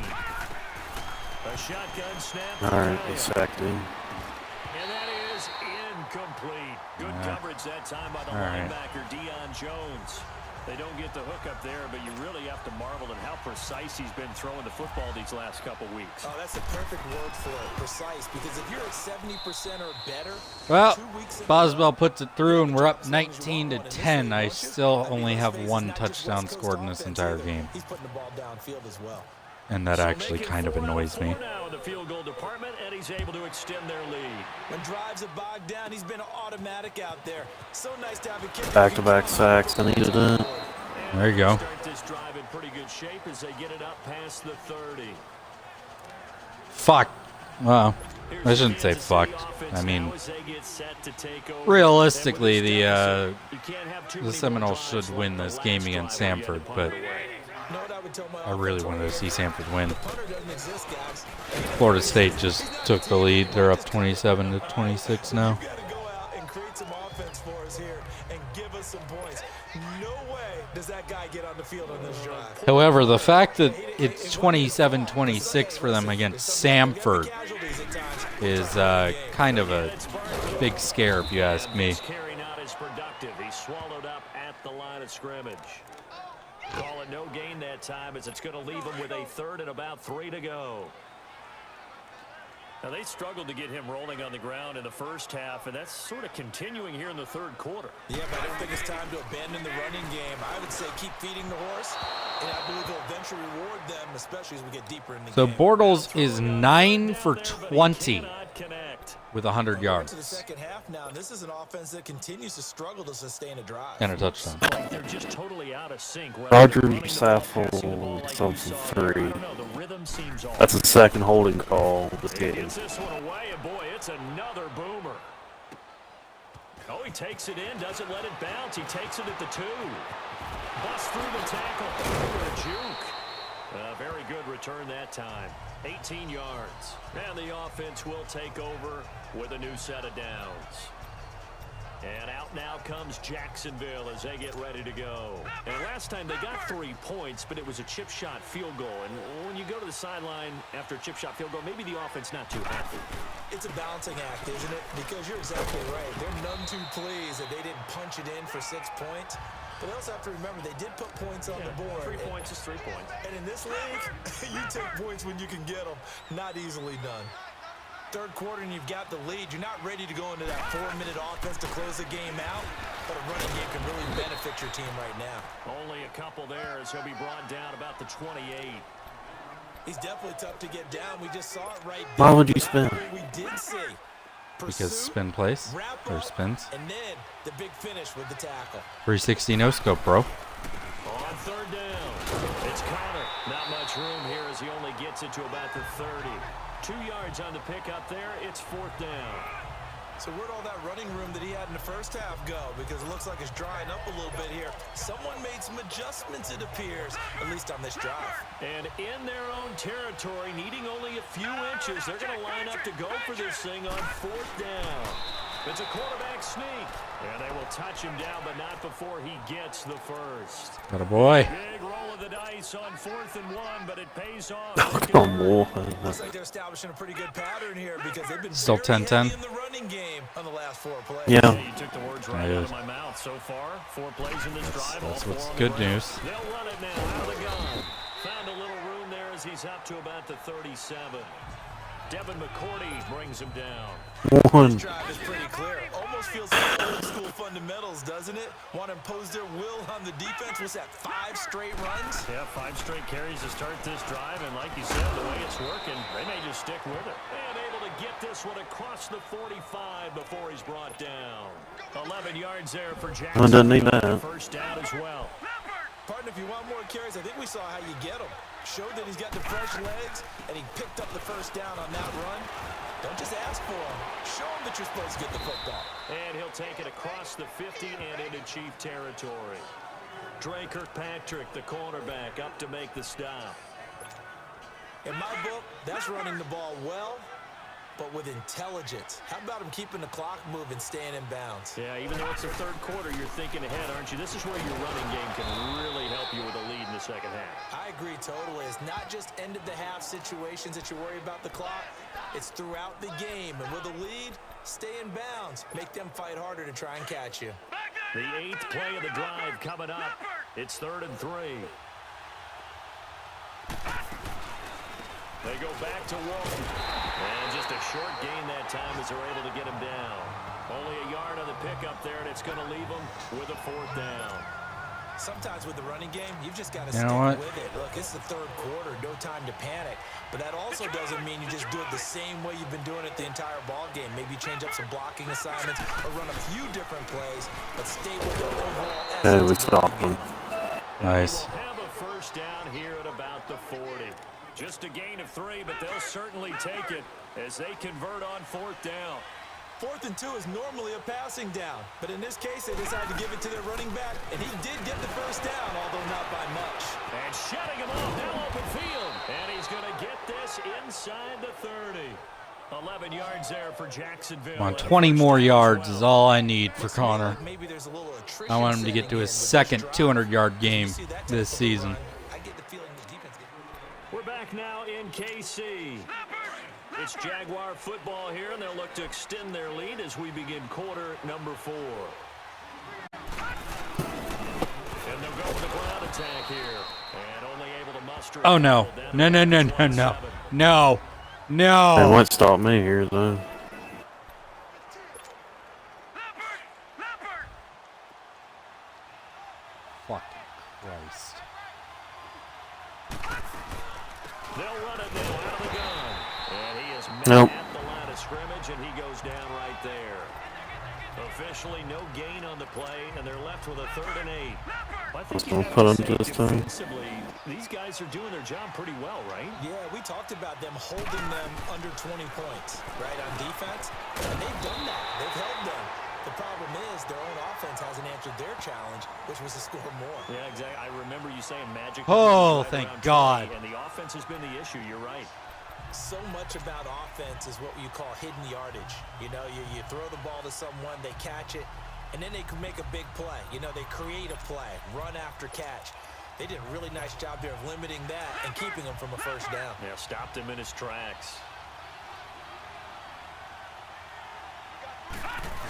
A shotgun snap.
All right, they sacked him.
And that is incomplete. Good coverage that time by the
right.
linebacker, Deion Jones. They don't get the hook up there, but you really have to marvel at how precise he's been throwing the football these last couple weeks.
Oh, that's the perfect word for it, precise, because if you're at 70% or better,
Well,
2 weeks in a
Boswell
row,
puts it through, and we're up 19 to 10. I still only have 1 touchdown scored in this entire game,
he's putting the ball downfield as well.
and that
So
actually
make it
kind of
4 out
annoys me.
4 now in the field goal department, and he's able to extend their lead.
When drives are bogged down, he's been automatic out there. So nice to have a kid.
Back-to-back sacks. I needed it.
There you go.
Start this drive in pretty good shape as they get it up past the 30.
Fuck. Well, I shouldn't say fucked. I mean, realistically, the Seminoles should win this game against Samford, but I really wanted to see Samford win. Florida State just took the lead. They're up 27 to 26 now.
You got to go out and create some offense for us here and give us some points. No way does that guy get on the field on this drive.
However, the fact that it's 27-26 for them against Samford is kind of a big scare, if you ask me.
Carry not as productive. He's swallowed up at the line of scrimmage. Call it no gain that time as it's going to leave him with a 3rd and about 3 to go. Now, they struggled to get him rolling on the ground in the first half, and that's sort of continuing here in the 3rd quarter.
Yeah, but I don't think it's time to abandon the running game. I would say keep feeding the horse, and I believe he'll eventually reward them, especially as we get deeper in the
So
game.
Bortles is 9 for 20
Connect.
with 100
To the
yards
second half now, and this is an offense that continues to struggle to sustain a drive.
and a touchdown.
Like they're just totally out of sync.
Roger
Running the ball, passing the ball,
Saffold,
like
something
you saw.
free.
I don't know, the rhythm seems off.
That's the second holding call this
He
game.
gets this one away, and boy, it's another boomer. Oh, he takes it in, doesn't let it bounce. He takes it at the 2. Busts through the tackle. What a juke. Very good return that time. 18 yards. And the offense will take over with a new set of downs. And out now comes comes Jacksonville as they get ready to go. And last time they got 3 points, but it was a chip shot field goal. And when you go to the sideline after a chip shot field goal, maybe the offense not too happy.
It's a balancing act, isn't it? Because you're exactly right. They're none too pleased that they didn't punch it in for 6 points. But they also have to remember they did put points on the board.
3 points is 3 points.
And in this league, you take points when you can get them. Not easily done. Third quarter and you've got the lead. You're not ready to go into that 4-minute offense to close the game out. But a running game can really benefit your team right now.
Only a couple there as he'll be brought down about the 28.
He's definitely tough to get down. We just saw it right there.
Why would you spin?
We did see.
Because spin plays or spins.
And then the big finish with the tackle.
360 no scope, bro.
On third down, it's Connor. Not much room here as he only gets it to about the 30. 2 yards on the pickup there. It's 4th down.
So where'd all that running room that he had in the first half go? Because it looks like it's drying up a little bit here. Someone made some adjustments, it appears, at least on this drive.
And in their own territory, needing only a few inches, they're going to line up to go for this thing on 4th down. It's a quarterback sneak. And they will touch him down, but not before he gets the first.
Got a boy.
Big roll of the dice on 4th and 1, but it pays off.
Come on.
Looks like they're establishing a pretty good pattern here because they've been
Still
very
10-10.
heavy in the running game on the last 4 plays.
Yeah.
You took the words right out of my mouth. So far, 4 plays in this drive.
That's
all
what's
4 on
good
the ground.
news.
They'll run it now out of the gun. Found a little room there as he's up to about the 37. Devin McCourty brings him down.
One.
This drive is pretty clear. Almost feels like old school fundamentals, doesn't it? Want to impose their will on the defense. What's that, 5 straight runs?
Yeah, 5 straight carries to start this drive. And like you said, the way it's working, they may just stick with it. And able to get this one across the 45 before he's brought down. 11 yards there for Jackson.
Doesn't need that.
First down as well.
Partner, if you want more carries, I think we saw how you get them. Showed that he's got the fresh legs, and he picked up the first down on that run. Don't just ask for him. Show him that you're supposed to get the football.
And he'll take it across the 50 and into Chief territory. Dre Kirkpatrick, the cornerback, up to make the stop.
In my book, that's running the ball well, but with intelligence. How about him keeping the clock moving, staying in bounds?
Yeah, even though it's the third quarter, you're thinking ahead, aren't you? This is where your running game can really help you with a lead in the second half.
I agree totally. It's not just end-of-the-half situations that you worry about the clock. It's throughout the game. And with a lead, stay in bounds. Make them fight harder to try and catch you.
The 8th play of the drive coming up. It's 3rd and 3. They go back to Walton. And just a short gain that time as they're able to get him down. Only a yard on the pickup there, and it's going to leave them with a 4th down.
Sometimes with the running game, you've just got to
You
stick
know what?
with it. Look, it's the third quarter, no time to panic. But that also doesn't mean you just do it the same way you've been doing it the entire ball game. Maybe change up some blocking assignments or run a few different plays, but stay with the overall essence.
And we
of the
stopped
running
him.
game.
Nice.
We'll have a first down here at about the 40. Just a gain of 3, but they'll certainly take it as they convert on 4th down.
4th and 2 is normally a passing down, but in this case, they decided to give it to their running back, and he did get the first down, although not by much.
And shutting him off, now open field. And he's going to get this inside the 30. 11 yards there for Jacksonville.
Come on, 20 more yards is all I need for Connor.
Maybe there's a little attrition
I want him to get to his
setting in with
second
this drive.
200-yard game
You see that
this
type of a
season.
run, I get the feeling the defense
We're back now in KC. It's Jaguar football here, and they'll look to extend their lead as we begin quarter number 4. And they'll go with the ground attack here. And only able to muster a
Oh, no.
couple down
No, no, no, no,
27.
no. No.
They
No.
won't stop me here, though.
Fucking Christ.
They'll run it now out of the gun. And he is met
Nope.
at the line of scrimmage, and he goes down right there. Officially no gain on the play, and they're left with a 3rd and 8. I think you
We'll
have
put
to
him
say
this time.
defensively, these guys are doing their job pretty well, right?
Yeah, we talked about them holding them under 20 points, right, on defense. And they've done that. They've held them. The problem is their own offense hasn't answered their challenge, which was to score more.
Yeah, exactly. I remember you saying magic.
Oh,
right
thank
around
God.
20, and the offense has been the issue. You're right.
So much about offense is what you call hidden yardage. You know, you throw the ball to someone, they catch it, and then they can make a big play. You know, they create a play, run after catch. They did a really nice job there of limiting that and keeping him from a first down.
Yeah, stopped him in his tracks.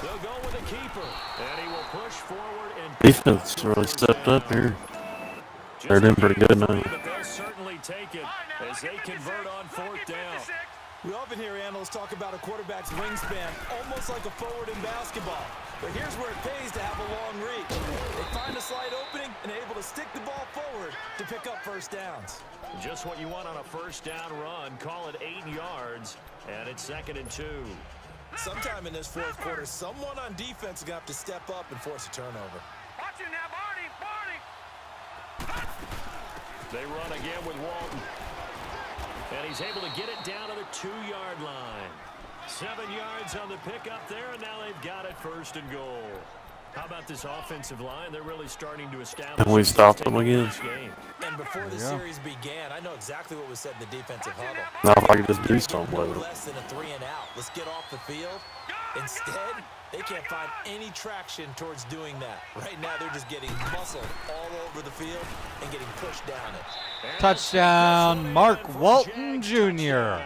They'll go with a keeper, and he will push forward and
Defense really stepped up here. They're doing pretty good now.
But they'll certainly take it as they convert on fourth down.
We often hear analysts talk about a quarterback's wingspan almost like a forward in basketball. But here's where it pays to have a long reach. They find a slight opening and are able to stick the ball forward to pick up first downs.
Just what you want on a first down run. Call it 8 yards, and it's 2nd and 2.
Sometime in this fourth quarter, someone on defense is going to have to step up and force a turnover.
Watch it now, Barney.
They run again with Walton. And he's able to get it down to the 2-yard line. 7 yards on the pickup there, and now they've got it 1st and goal. How about this offensive line? They're really starting to establish.
And we stopped them again.
And before the series began, I know exactly what was said in the defensive huddle.
Now if I could just do something with it.
Less than a 3 and out. Let's get off the field. Instead, they can't find any traction towards doing that. Right now, they're just getting muscled all over the field and getting pushed down it.
Touchdown, Mark Walton Jr.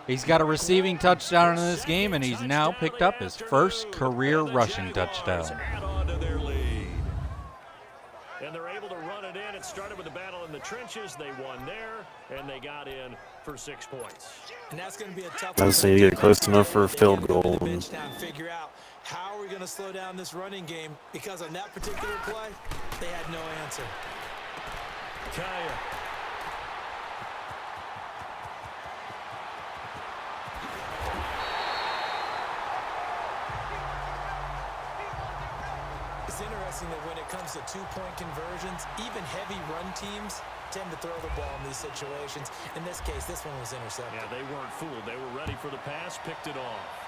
He's got a receiving touchdown in this game, and he's now picked up his first career rushing touchdown.
And they're able to run it in. It started with a battle in the trenches. They won there, and they got in for 6 points.
And that's going to be a tough
I just need to get close enough for a field goal.
Figure out how are we going to slow down this running game, because on that particular play, they had no answer.
Kaya.
It's interesting that when it comes to 2-point conversions, even heavy run teams tend to throw the ball in these situations. In this case, this one was intercepted.
Yeah, they weren't fooled. They were ready for the pass, picked it off.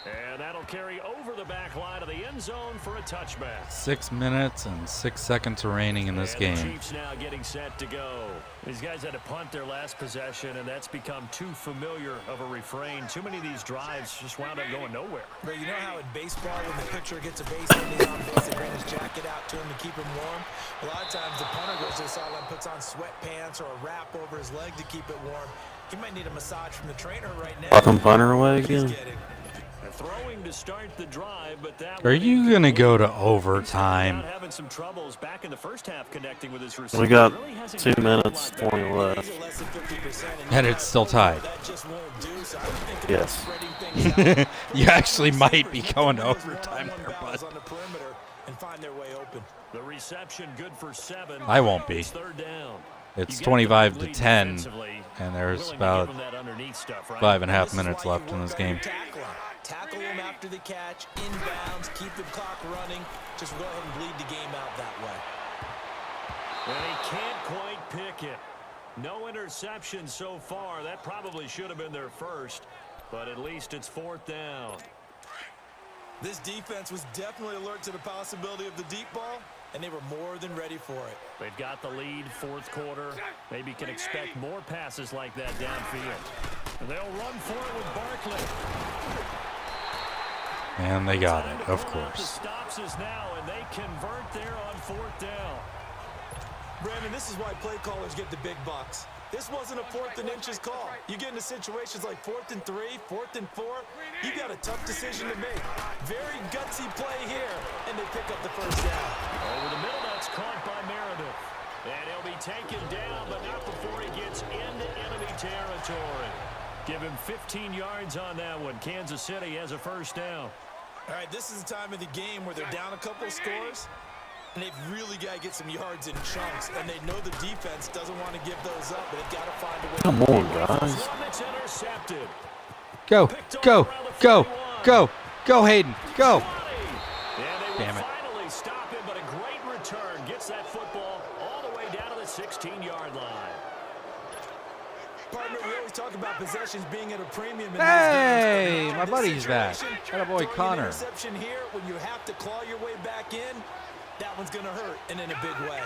And that'll carry over the back line of the end zone for a touchback.
6 minutes and 6 seconds remaining in this
The
game.
Chiefs now getting set to go. These guys had to punt their last possession, and that's become too familiar of a refrain. Too many of these drives just wound up going nowhere.
But you know how in baseball, when the pitcher gets a base hit, he's on base, they bring his jacket out to him to keep him warm? A lot of times the punter goes to the sideline, puts on sweatpants or a wrap over his leg to keep it warm. He might need a massage from the trainer right now.
Fucking punter away again.
Throwing to start the drive, but that
Are you going to go to overtime?
Having some troubles back in the first half connecting with his
We got 2 minutes, 20 left.
And it's still tied.
Yes.
You actually might be going to overtime there, bud.
The reception good for 7.
I won't be.
It's 3rd down.
It's 25-10, and there's about 5.5 minutes left in this game.
Tackle him after the catch, inbounds, keep the clock running. Just go ahead and bleed the game out that way.
And he can't quite pick it. No interception so far. That probably should have been their first, but at least it's 4th down.
This defense was definitely alert to the possibility of the deep ball, and they were more than ready for it.
They've got the lead, 4th quarter. Maybe can expect more passes like that downfield. And they'll run for it with Barkley.
And they got it, of course.
Stops us now, and they convert there on 4th down.
Brandon, this is why play callers get the big bucks. This wasn't a 4th and inches call. You get into situations like 4th and 3, 4th and 4. You got a tough decision to make. Very gutsy play here, and they pick up the first down.
Over the middle, that's caught by Meredith. And he'll be taken down, but not before he gets into enemy territory. Give him 15 yards on that one. Kansas City has a first down.
All right, this is the time of the game where they're down a couple of scores, and they've really got to get some yards in chunks, and they know the defense doesn't want to give those up, but they've got to find a way.
Come on, guys.
It's intercepted.
Go, go, go, go, go, Hayden, go.
And they
Damn
will
it.
finally stop him, but a great return. Gets that football all the way down to the 16-yard line.
Partner, we always talk about possessions being at a premium in
Hey,
these games.
my buddy's back.
Situation,
Got a boy
throwing an
Connor.
interception here when you have to claw your way back in, that one's going to hurt, and in a big way.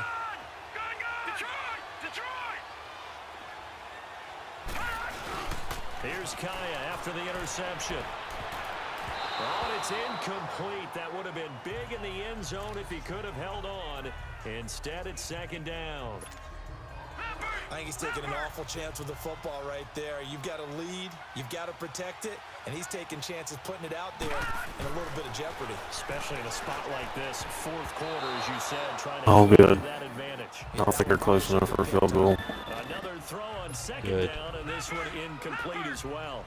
Here's Kaya after the interception. it's incomplete. That would have been big in the end zone if he could have held on. Instead, it's second down.
I think he's taking an awful chance with the football right there. You've got to lead, you've got to protect it, and he's taking chances putting it out there in a little bit of jeopardy.
Especially in a spot like this, fourth quarter, as you said, trying to
good.
that advantage.
I don't think they're close enough for a field goal.
Another throw on second
Good.
down, and this one incomplete as well.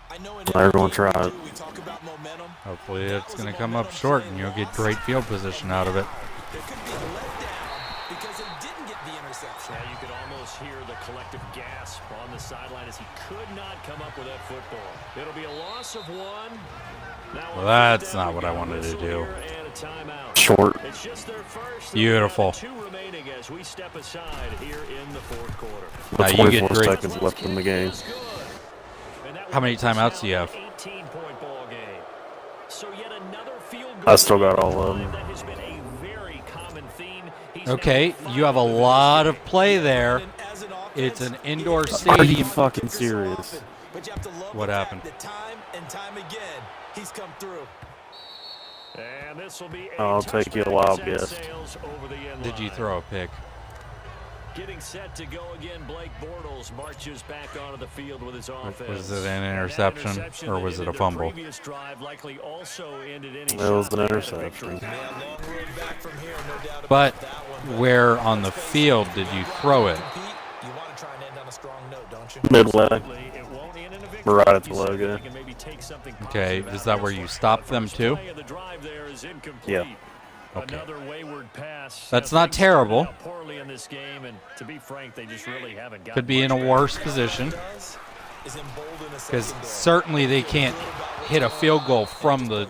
I know in
Everyone
every game
tried.
we do, we talk about momentum.
Hopefully
That
it's
was
going
a
to come up
momentum
short
play
and you'll get
lost.
great field position out of it.
There could be a letdown because they didn't get the interception.
Yeah, you could almost hear the collective gasp on the sideline as he could not come up with that football. It'll be a loss of one. Now
Well, that's not what I wanted to do.
and a timeout.
Short.
It's just their first.
Beautiful.
Two remaining as we step aside here in the fourth quarter.
Now
With
you get
24
great.
seconds left in the game.
How many timeouts do you have?
18-point ball game. So yet another field goal.
I still got all of them.
That has been a very common theme. He's
Okay,
now
you have a lot of play there.
And as an offense,
It's an indoor
Are you
stadium.
fucking serious?
but you have to love
What
the fact
happened?
that time and time again, he's come through.
And this will be a
I'll take you a
touchback
wild
as
guess.
sails over the end
Did you
line.
throw a pick?
Getting set to go again, Blake Bortles marches back onto the field with his offense.
Was it an
And that
interception or was it a
that ended
fumble?
the previous drive likely also ended any
It was
shot
an
at a
interception.
victory.
Yeah, long road back from here, no doubt
But
about that one.
where on the field did you throw it?
Compete, you want to try and end on a strong note, don't you?
Midway.
It won't end in a victory.
Right at the
You said
logo.
they can maybe take something
Okay,
positive
is
out
that
of
where
this
you
one.
stopped them
First
too?
play of the drive there is incomplete.
Yeah.
Okay.
Another wayward pass.
That's
You know,
not
things started
terrible.
out poorly in this game, and to be frank, they just really haven't gotten
Could be in a
much
worse position
Is embolden a
because
secondary.
certainly they can't hit a field goal from the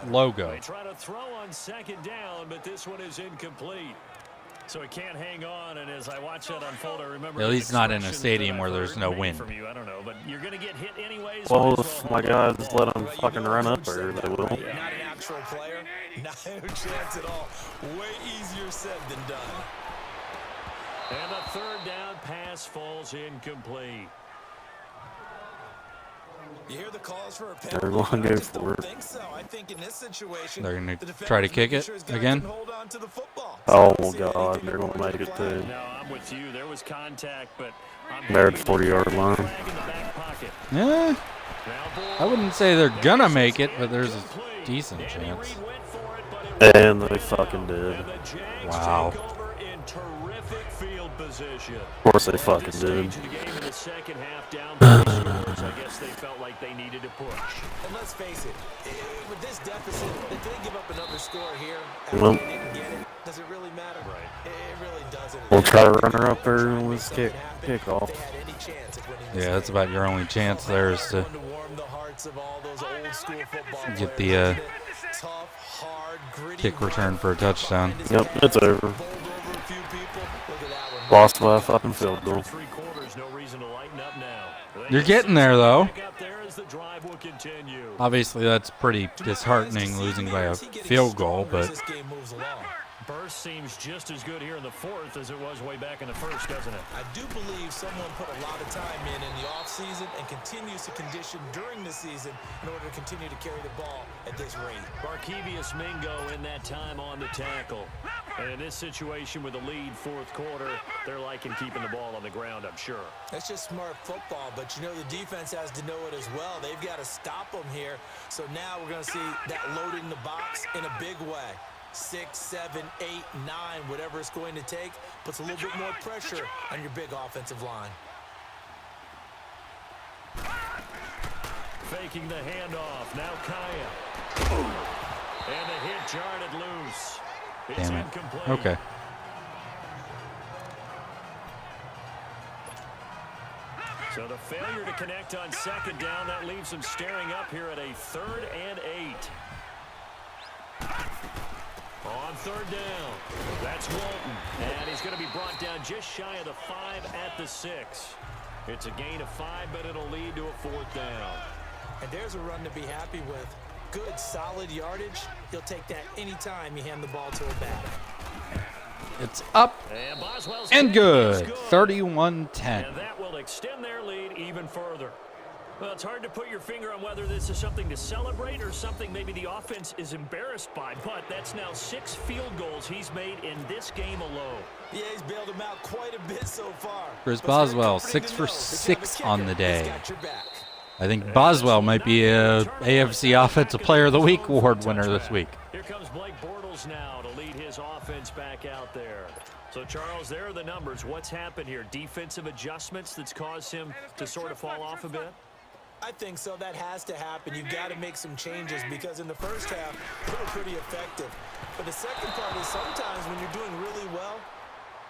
logo.
They try to throw on second down, but this one is incomplete. So it can't hang on, and as I watch that unfold, I remember
At
an
least not in a
expression
stadium
that
where
I've
there's
heard
no
maybe
wind.
From you, I don't know, but you're going to get hit anyways.
Well,
might as
if
well
my
hold
guys
the ball.
let them fucking run up there, they will.
Not an actual player, not a chance at all. Way easier said than done.
And the third down pass falls incomplete.
You hear the calls for a
They're
penalty.
gonna
I
go
just
for
don't
it.
think so. I think in this situation,
They're gonna
the defender's
try to kick
making
it
sure his guys
again?
can hold on to the football.
Oh,
So I don't see
God,
anything
they're gonna
more
make
than
it
a flag.
too.
No, I'm with you. There was contact, but I'm
They're at
thinking they
40-yard
got a
line.
flag in the back pocket.
Yeah,
Now
I wouldn't say they're gonna make it, but there's a decent
Andy
chance.
Reid went for it, but it
And they fucking did.
And the Jags
Wow.
take over in terrific field position.
Of course they fucking
This
did.
stage of the game in the second half, down 3 scores. I guess they felt like they needed to push.
And let's face it, with this deficit, if they give up another score here after
Well-
they didn't get it, does it really matter?
Right.
It really doesn't.
We'll try to run her up there with his
Something happened,
kickoff.
if they had any chance of winning this
Yeah, that's
game.
about your only chance there is to
One to warm the hearts of all those old school football
get
players,
the
isn't it? Tough, hard, gritty
kick return
run.
for a touchdown.
Yep, it's over.
Bowled over a few people. Look at that one.
Lost by a fucking field goal.
3 quarters, no reason to lighten up now.
You're getting there, though.
Back up there as the drive will continue.
Obviously, that's pretty disheartening losing by a field goal, but
This game moves along.
Burst seems just as good here in the fourth as it was way back in the first, doesn't it?
I do believe someone put a lot of time in the offseason and continues to condition during the season in order to continue to carry the ball at this rate.
Barkevius Mingo in that time on the tackle. And in this situation with the lead fourth quarter, they're liking keeping the ball on the ground, I'm sure.
That's just smart football, but you know the defense has to know it as well. They've got to stop them here. So now we're going to see that loaded in the box in a big way. 6, 7, 8, 9, whatever it's going to take, puts a little bit more pressure on your big offensive line.
Faking the handoff. Now Kaya. And the hit jarred it loose. It's
damn it.
incomplete.
Okay.
So the failure to connect on second down, that leaves them staring up here at a 3rd and 8. On 3rd down, that's Walton. And he's going to be brought down just shy of the 5 at the 6. It's a gain of 5, but it'll lead to a 4th down.
And there's a run to be happy with. Good, solid yardage. He'll take that anytime you hand the ball to a back.
It's up
And Boswell's
and
kick
good.
is
31-10.
And that will extend their lead even further. Well, it's hard to put your finger on whether this is something to celebrate or something maybe the offense is embarrassed by, but that's now 6 field goals he's made in this game alone.
Yeah, he's bailed him out quite a bit so far.
Chris
But it's very
Boswell,
comforting
6
to
for
know that you have a
6
kicker
on the day.
that's got your back.
I think Boswell might be a AFC Offensive Player of the Week award winner this week.
Here comes Blake Bortles now to lead his offense back out there. So, Charles, there are the numbers. What's happened here? Defensive adjustments that's caused him to sort of fall off a bit?
I think so. That has to happen. You've got to make some changes because in the first half, they were pretty effective. But the second part is sometimes when you're doing really well,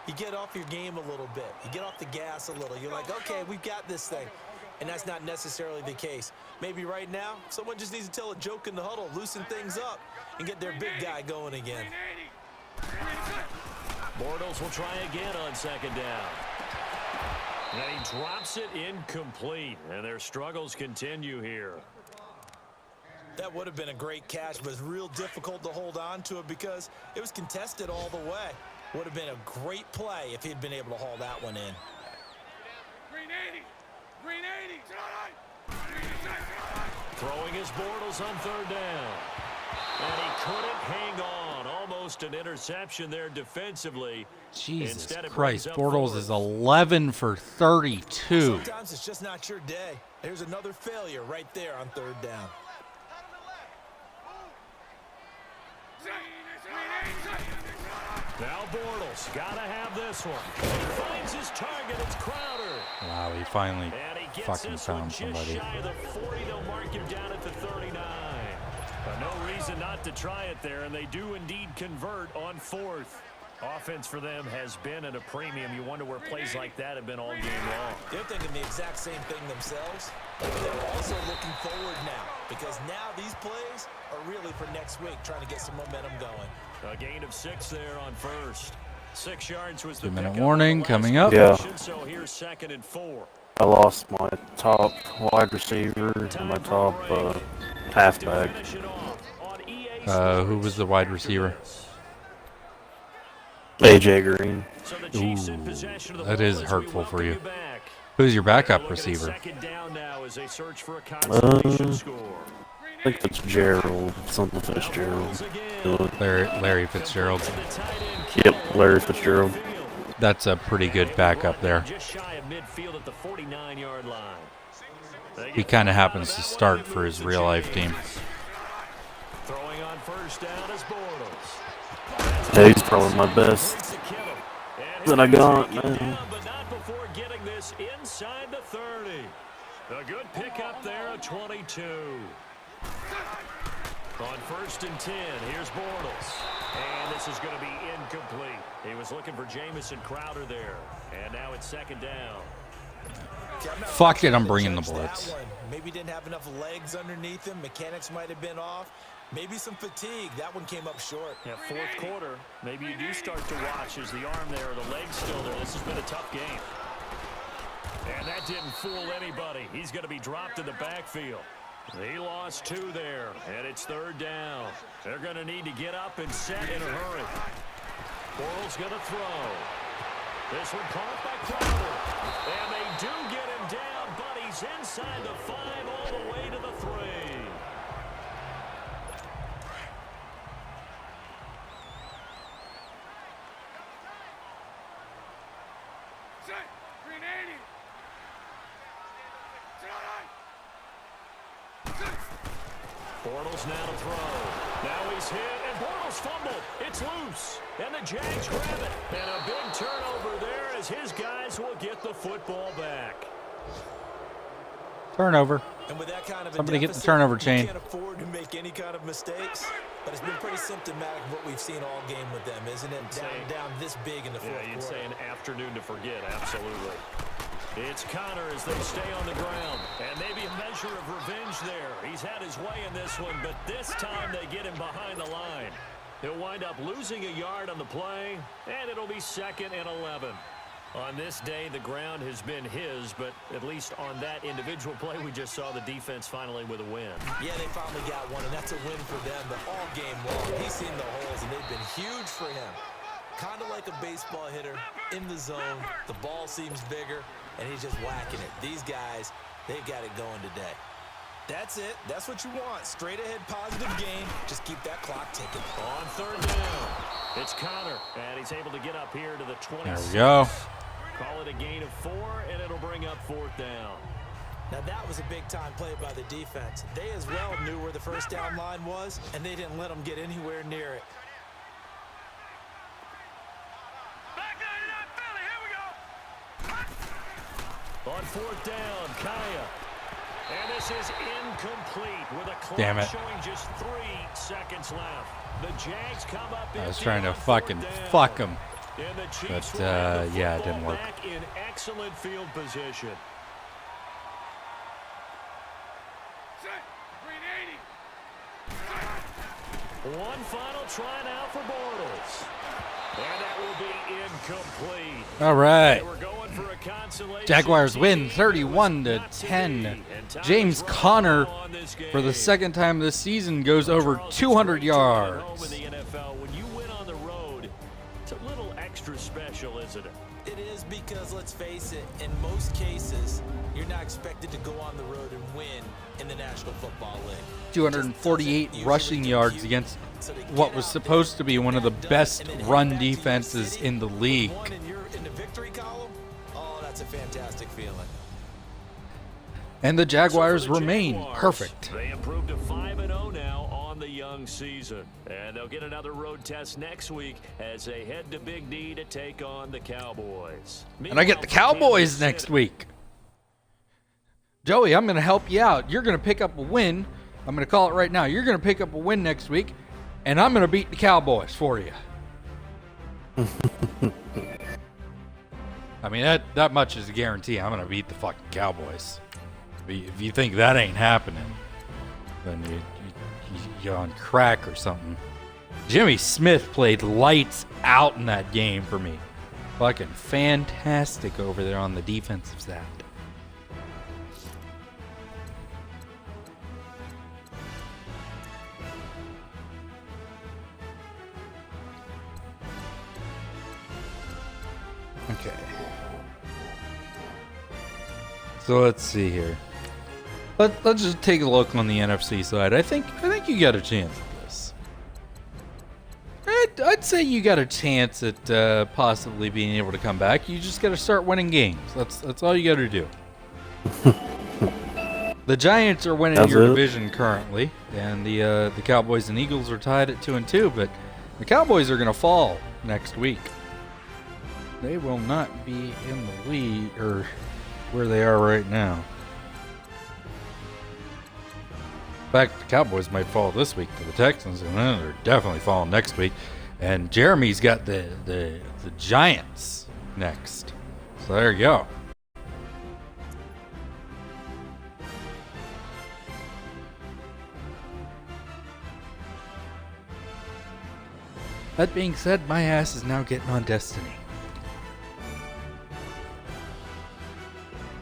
you get off your game a little bit. You get off the gas a little. You're like, okay, we've got this thing. And that's not necessarily the case. Maybe right now, someone just needs to tell a joke in the huddle, loosen things up, and get their big guy going again.
Bortles will try again on second down. And he drops it incomplete, and their struggles continue here.
That would have been a great catch, but it's real difficult to hold on to it because it was contested all the way. Would have been a great play if he'd been able to haul that one in.
Throwing his Bortles on third down. And he couldn't hang on. Almost an interception there defensively.
Jesus
Instead, it
Christ,
brings up
Bortles
fourth.
is 11 for 32.
Sometimes it's just not your day. There's another failure right there on third down.
Now Bortles, gotta have this one. He finds his target, it's Crowder.
Wow, he finally
And he gets
fucking
this one
found
just
somebody.
shy of the 40. They'll mark him down at the 39. But no reason not to try it there, and they do indeed convert on fourth. Offense for them has been at a premium. You wonder where plays like that have been all game long.
They're thinking the exact same thing themselves. They're also looking forward now because now these plays are really for next week, trying to get some momentum going.
A gain of 6 there on first. 6 yards was the
2-minute
pickup
warning
on the last
coming up.
Yeah.
possession, so here's 2nd and 4.
I lost my top wide receiver and my top halfback.
To finish it off on EA
Who was the wide receiver?
AJ Green.
So the Chiefs in possession of the
that
ball
is
as we
hurtful for
welcome
you.
back.
Who's your backup
Looking at
receiver?
second down now as they search for a consolation score.
I think Fitzgerald, something Fitzgerald.
Larry Fitzgerald.
To the tight end,
Yep, Larry Fitzgerald.
That's a pretty good backup there.
Just shy of midfield at the 49-yard line.
He kind of happens to start for his real life team.
Throwing on first down is Bortles.
Yeah, he's probably my best that I got, man.
But not before getting this inside the 30. A good pickup there at 22. On 1st and 10, here's Bortles. And this is going to be incomplete. He was looking for Jamison Crowder there. And now it's 2nd down.
Fuck it, I'm bringing the
Judge that
blitz.
one. Maybe didn't have enough legs underneath him. Mechanics might have been off. Maybe some fatigue. That one came up short.
Yeah, 4th quarter. Maybe you do start to watch as the arm there, the leg's still there. This has been a tough game. And that didn't fool anybody. He's going to be dropped in the backfield. He lost 2 there, and it's 3rd down. They're going to need to get up and set in a hurry. Bortles going to throw. This one caught by Crowder. And they do get him down, but he's inside the 5 all the way to the 3. Bortles now to throw. Now he's hit, and Bortles fumbled. It's loose, and the Jags grab it. And a big turnover there as his guys will get the football back.
Turnover.
And with that kind of
Somebody get the
deficit,
turnover
you
chain.
can't afford to make any kind of mistakes. But it's been pretty symptomatic of what we've seen all game with them, isn't it? Down this big in the fourth
Yeah, you'd
quarter.
say an afternoon to forget, absolutely. It's Connor as they stay on the ground. And maybe a measure of revenge there. He's had his way in this one, but this time they get him behind the line. He'll wind up losing a yard on the play, and it'll be 2nd and 11. On this day, the ground has been his, but at least on that individual play, we just saw the defense finally with a win.
Yeah, they finally got one, and that's a win for them. But all game long, he's seen the holes, and they've been huge for him. Kind of like a baseball hitter in the zone. The ball seems bigger, and he's just whacking it. These guys They've got it going today. That's it. That's what you want. Straight ahead positive game. Just keep that clock ticking.
On third down, it's Connor, and he's able to get up here to the 20.
There we go.
Call it a gain of 4, and it'll bring up fourth down.
Now that was a big-time play by the defense. They as well knew where the first down line was, and they didn't let them get anywhere near it.
On fourth down, Kaya. And this is incomplete with a clock
Damn it.
showing just 3 seconds left. The Jags come up.
I was trying to fucking fuck him. But, yeah, it didn't work.
Back in excellent field position. One final try now for Bortles. And that will be incomplete.
All right.
They were going for a consolation.
Jaguars win 31-10. James Conner, for the second time this season, goes over 200 yards.
In the NFL, when you win on the road, it's a little extra special, isn't it?
It is because, let's face it, in most cases, you're not expected to go on the road and win in the National Football League.
248 rushing yards against what was supposed to be one of the best run defenses in the league.
In the victory column, oh, that's a fantastic feeling.
And the Jaguars
So for the
remain
Jaguars,
perfect.
They improved to 5-0 now on the young season. And they'll get another road test next week as they head to Big D to take on the Cowboys.
And I get the Cowboys next week. Joey, I'm going to help you out. You're going to pick up a win. I'm going to call it right now. You're going to pick up a win next week, and I'm going to beat the Cowboys for you. I mean, that much is a guarantee. I'm going to beat the fucking Cowboys. If you think that ain't happening, then you're on crack or something. Jimmy Smith played lights out in that game for me. Fucking fantastic over there on the defensive side. Okay. So let's see here. Let's just take a look on the NFC side. I think you got a chance at this. I'd say you got a chance at possibly being able to come back. You just got to start winning games. That's all you got to do. The Giants are winning your division currently, and the Cowboys and Eagles are tied at 2-2. But the Cowboys are going to fall next week. They will not be in the lead or where they are right now. In fact, the Cowboys might fall this week to the Texans, and then they're definitely falling next week. And Jeremy's got the Giants next. So there you go. That being said, my ass is now getting on Destiny.